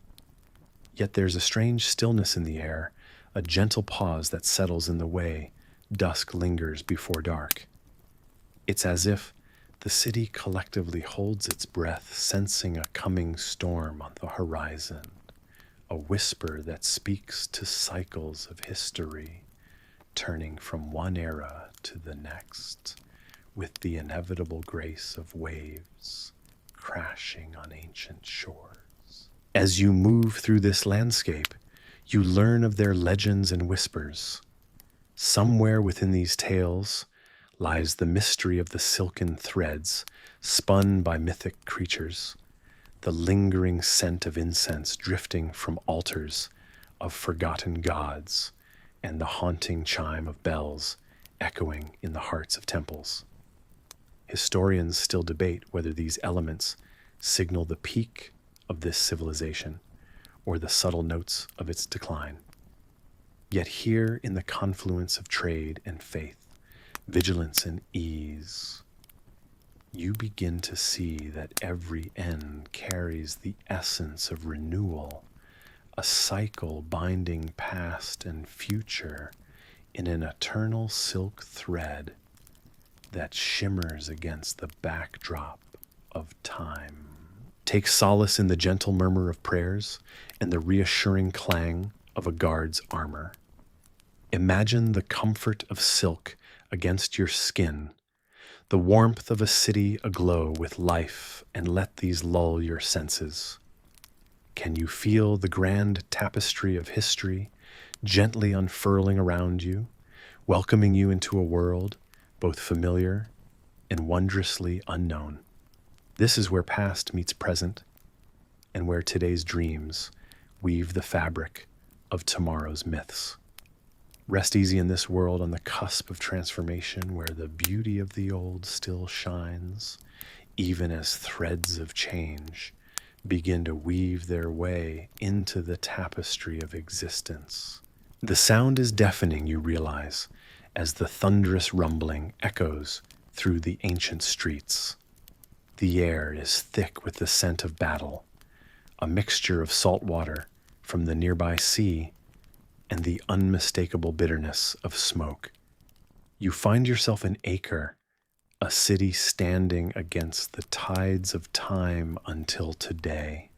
Yet there's a strange stillness in the air, a gentle pause that settles in the way dusk lingers before dark. It's as if the city collectively holds its breath, sensing a coming storm on the horizon, a whisper that speaks to cycles of history, turning from one era to the next, with the inevitable grace of waves crashing on ancient shores. As you move through this landscape, you learn of their legends and whispers. Somewhere within these tales lies the mystery of the silken threads spun by mythic creatures, the lingering scent of incense drifting from altars of forgotten gods, and the haunting chime of bells echoing in the hearts of temples. Historians still debate whether these elements signal the peak of this civilization or the subtle notes of its decline. Yet here in the confluence of trade and faith, vigilance and ease, you begin to see that every end carries the essence of renewal, a cycle binding past and future in an eternal silk thread that shimmers against the backdrop of time. Take solace in the gentle murmur of prayers and the reassuring clang of a guard's armor. Imagine the comfort of silk against your skin, the warmth of a city aglow with life, and let these lull your senses. Can you feel the grand tapestry of history gently unfurling around you, welcoming you into a world both familiar and wondrously unknown? This is where past meets present, and where today's dreams weave the fabric of tomorrow's myths. Rest easy in this world on the cusp of transformation, where the beauty of the old still shines, even as threads of change begin to weave their way into the tapestry of existence. The sound is deafening, you realize, as the thunderous rumbling echoes through the ancient streets. The air is thick with the scent of battle, a mixture of salt water from the nearby sea and the unmistakable bitterness of smoke. You find yourself in Acre, a city standing against the tides of time until today.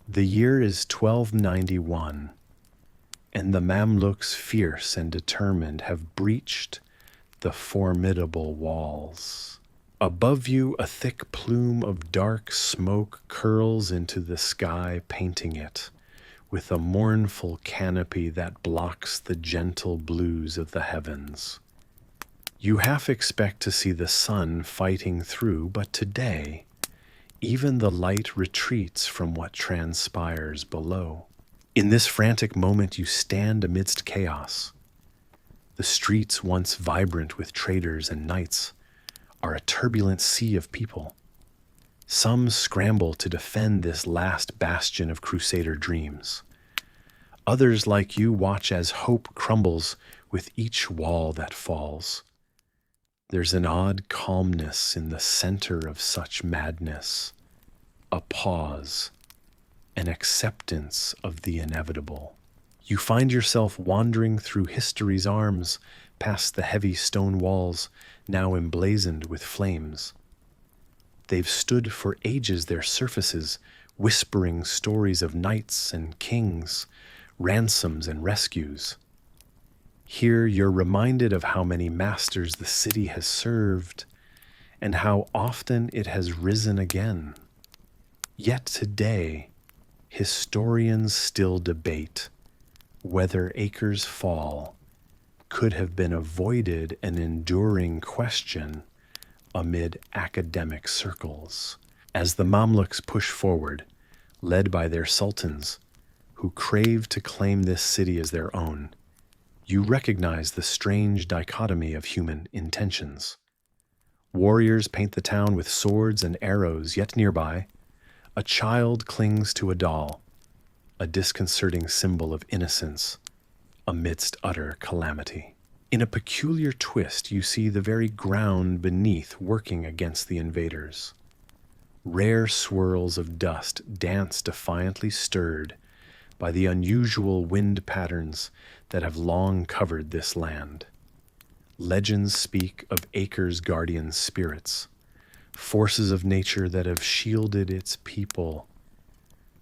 The year is 1291, and the Mamluks, fierce and determined, have breached the formidable walls. Above you, a thick plume of dark smoke curls into the sky, painting it with a mournful canopy that blocks the gentle blues of the heavens. You half expect to see the sun fighting through, but today, even the light retreats from what transpires below. In this frantic moment, you stand amidst chaos. The streets, once vibrant with traders and knights, are a turbulent sea of people. Some scramble to defend this last bastion of Crusader dreams. Others, like you, watch as hope crumbles with each wall that falls. There's an odd calmness in the center of such madness, a pause, an acceptance of the inevitable. You find yourself wandering through history's arms, past the heavy stone walls, now emblazoned with flames. They've stood for ages, their surfaces, whispering stories of knights and kings, ransoms and rescues. Here you're reminded of how many masters the city has served, and how often it has risen again. Yet today, historians still debate whether Acre's fall could have been avoided, an enduring question amid academic circles. As the Mamluks push forward, led by their sultans, who crave to claim this city as their own, you recognize the strange dichotomy of human intentions. Warriors paint the town with swords and arrows, yet nearby, a child clings to a doll, a disconcerting symbol of innocence amidst utter calamity. In a peculiar twist, you see the very ground beneath working against the invaders. Rare swirls of dust dance defiantly, stirred by the unusual wind patterns that have long covered this land. Legends speak of Acre's guardian spirits, forces of nature that have shielded its people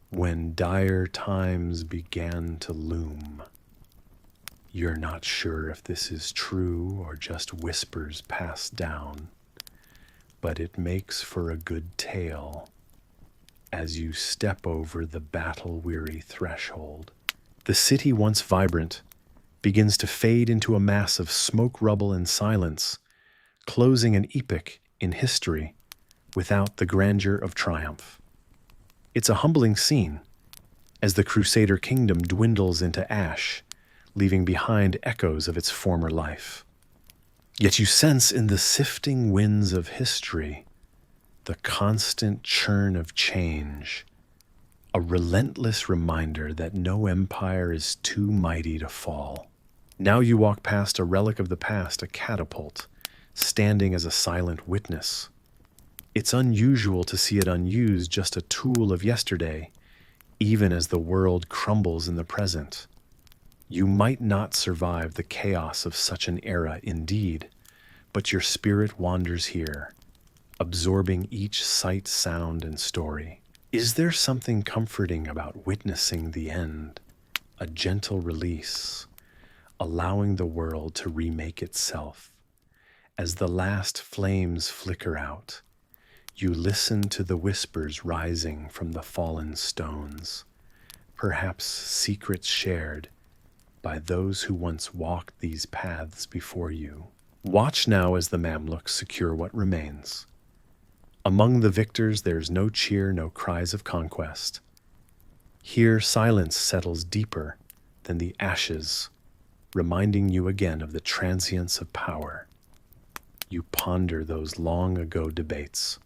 when dire times began to loom. You're not sure if this is true or just whispers passed down, but it makes for a good tale as you step over the battle-weary threshold. The city, once vibrant, begins to fade into a mass of smoke, rubble, and silence, closing an epoch in history without the grandeur of triumph. It's a humbling scene as the Crusader kingdom dwindles into ash, leaving behind echoes of its former life. Yet you sense in the sifting winds of history the constant churn of change, a relentless reminder that no empire is too mighty to fall. Now you walk past a relic of the past, a catapult, standing as a silent witness. It's unusual to see it unused, just a tool of yesterday, even as the world crumbles in the present. You might not survive the chaos of such an era, indeed, but your spirit wanders here, absorbing each sight, sound, and story. Is there something comforting about witnessing the end, a gentle release, allowing the world to remake itself? As the last flames flicker out, you listen to the whispers rising from the fallen stones, perhaps secrets shared by those who once walked these paths before you. Watch now as the Mamluks secure what remains. Among the victors there's no cheer, no cries of conquest. Here silence settles deeper than the ashes, reminding you again of the transience of power. You ponder those long ago debates,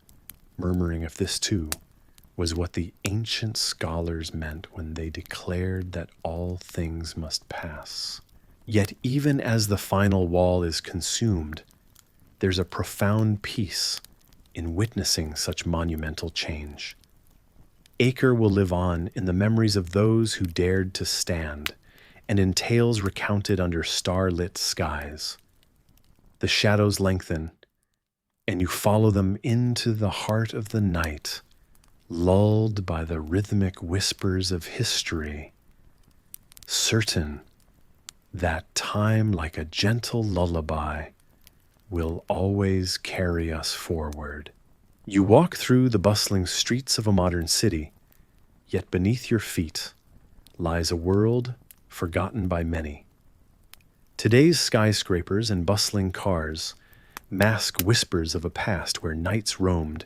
murmuring if this too was what the ancient scholars meant when they declared that all things must pass. Yet even as the final wall is consumed, there's a profound peace in witnessing such monumental change. Acre will live on in the memories of those who dared to stand, and in tales recounted under star-lit skies. The shadows lengthen, and you follow them into the heart of the night, lulled by the rhythmic whispers of history, certain that time, like a gentle lullaby, will always carry us forward. You walk through the bustling streets of a modern city, yet beneath your feet lies a world forgotten by many. Today's skyscrapers and bustling cars mask whispers of a past where knights roamed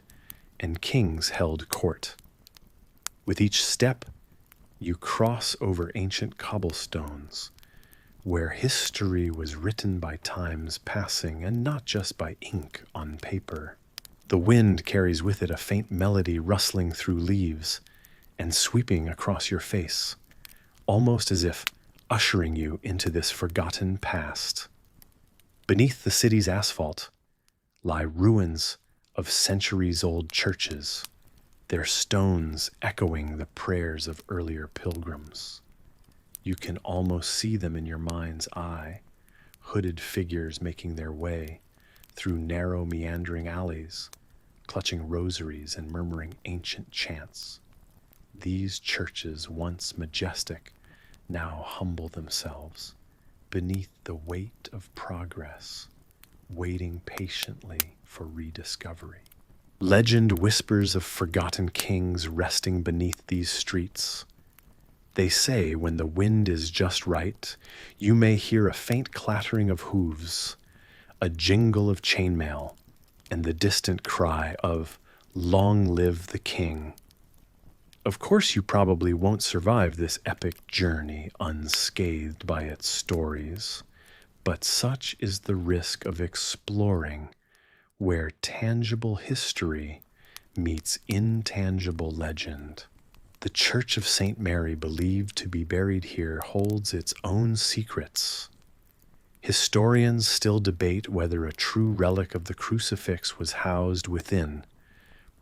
and kings held court. With each step, you cross over ancient cobblestones, where history was written by times passing and not just by ink on paper. The wind carries with it a faint melody rustling through leaves and sweeping across your face, almost as if ushering you into this forgotten past. Beneath the city's asphalt lie ruins of centuries-old churches, their stones echoing the prayers of earlier pilgrims. You can almost see them in your mind's eye, hooded figures making their way through narrow, meandering alleys, clutching rosaries and murmuring ancient chants. These churches, once majestic, now humble themselves beneath the weight of progress, waiting patiently for rediscovery. Legend whispers of forgotten kings resting beneath these streets. They say when the wind is just right, you may hear a faint clattering of hooves, a jingle of chainmail, and the distant cry of "Long live the king." Of course, you probably won't survive this epic journey unscathed by its stories, but such is the risk of exploring where tangible history meets intangible legend. The Church of St. Mary, believed to be buried here, holds its own secrets. Historians still debate whether a true relic of the crucifix was housed within,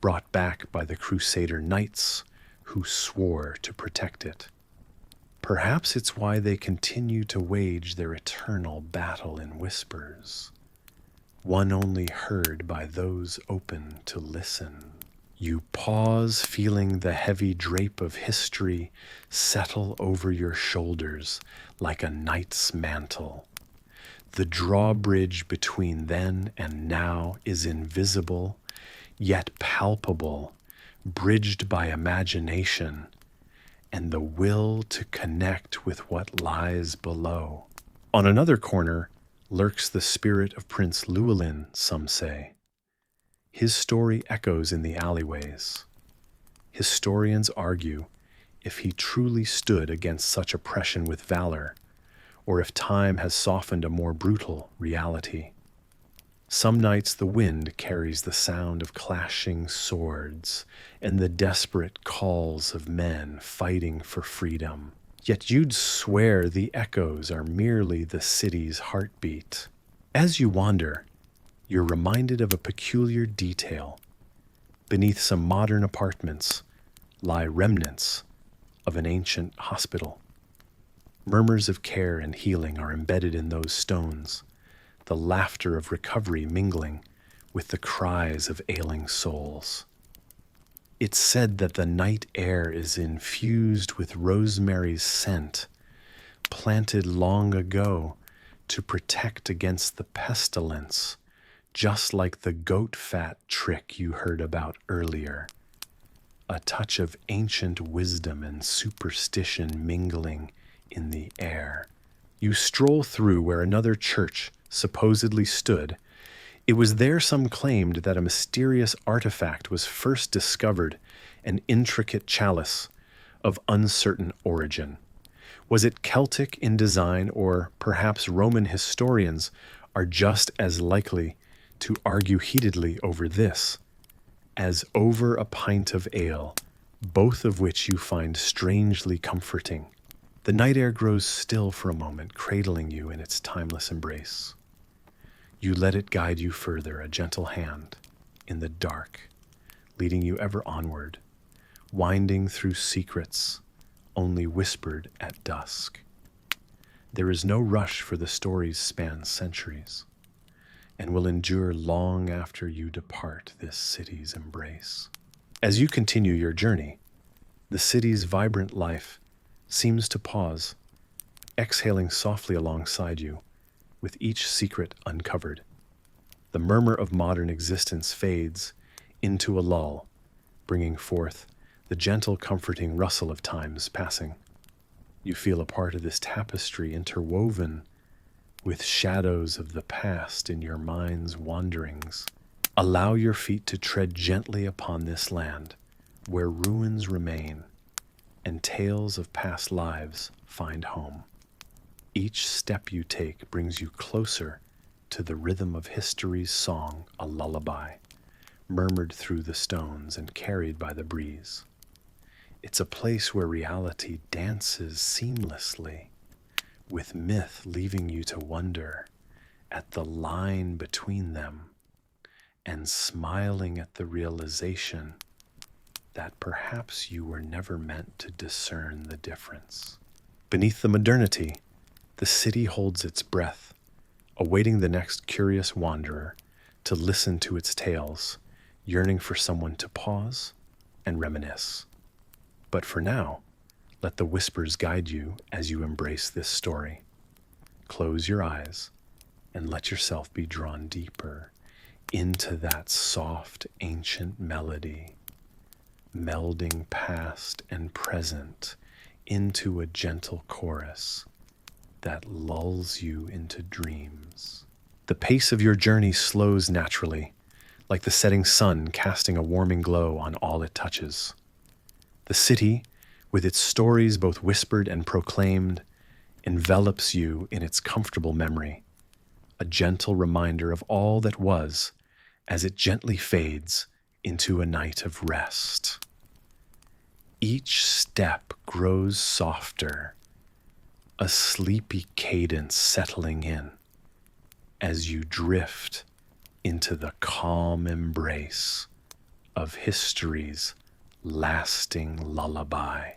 brought back by the Crusader knights who swore to protect it. Perhaps it's why they continue to wage their eternal battle in whispers, one only heard by those open to listen. You pause, feeling the heavy drape of history settle over your shoulders like a knight's mantle. The drawbridge between then and now is invisible, yet palpable, bridged by imagination and the will to connect with what lies below. On another corner lurks the spirit of Prince Llewellyn, some say. His story echoes in the alleyways. Historians argue if he truly stood against such oppression with valor, or if time has softened a more brutal reality. Some nights the wind carries the sound of clashing swords and the desperate calls of men fighting for freedom. Yet you'd swear the echoes are merely the city's heartbeat. As you wander, you're reminded of a peculiar detail. Beneath some modern apartments lie remnants of an ancient hospital. Murmurs of care and healing are embedded in those stones, the laughter of recovery mingling with the cries of ailing souls. It's said that the night air is infused with rosemary's scent, planted long ago to protect against the pestilence, just like the goat fat trick you heard about earlier. A touch of ancient wisdom and superstition mingling in the air. You stroll through where another church supposedly stood. It was there some claimed that a mysterious artifact was first discovered, an intricate chalice of uncertain origin. Was it Celtic in design, or perhaps Roman historians are just as likely to argue heatedly over this as over a pint of ale, both of which you find strangely comforting. The night air grows still for a moment, cradling you in its timeless embrace. You let it guide you further, a gentle hand in the dark, leading you ever onward, winding through secrets only whispered at dusk. There is no rush, for the stories span centuries and will endure long after you depart this city's embrace. As you continue your journey, the city's vibrant life seems to pause, exhaling softly alongside you with each secret uncovered. The murmur of modern existence fades into a lull, bringing forth the gentle, comforting rustle of time's passing. You feel a part of this tapestry interwoven with shadows of the past in your mind's wanderings. Allow your feet to tread gently upon this land where ruins remain and tales of past lives find home. Each step you take brings you closer to the rhythm of history's song, a lullaby, murmured through the stones and carried by the breeze. It's a place where reality dances seamlessly, with myth leaving you to wonder at the line between them and smiling at the realization that perhaps you were never meant to discern the difference. Beneath the modernity, the city holds its breath, awaiting the next curious wanderer to listen to its tales, yearning for someone to pause and reminisce. But for now, let the whispers guide you as you embrace this story. Close your eyes and let yourself be drawn deeper into that soft, ancient melody, melding past and present into a gentle chorus that lulls you into dreams. The pace of your journey slows naturally, like the setting sun casting a warming glow on all it touches. The city, with its stories both whispered and proclaimed, envelops you in its comfortable memory, a gentle reminder of all that was as it gently fades into a night of rest. Each step grows softer, a sleepy cadence settling in as you drift into the calm embrace of history's lasting lullaby.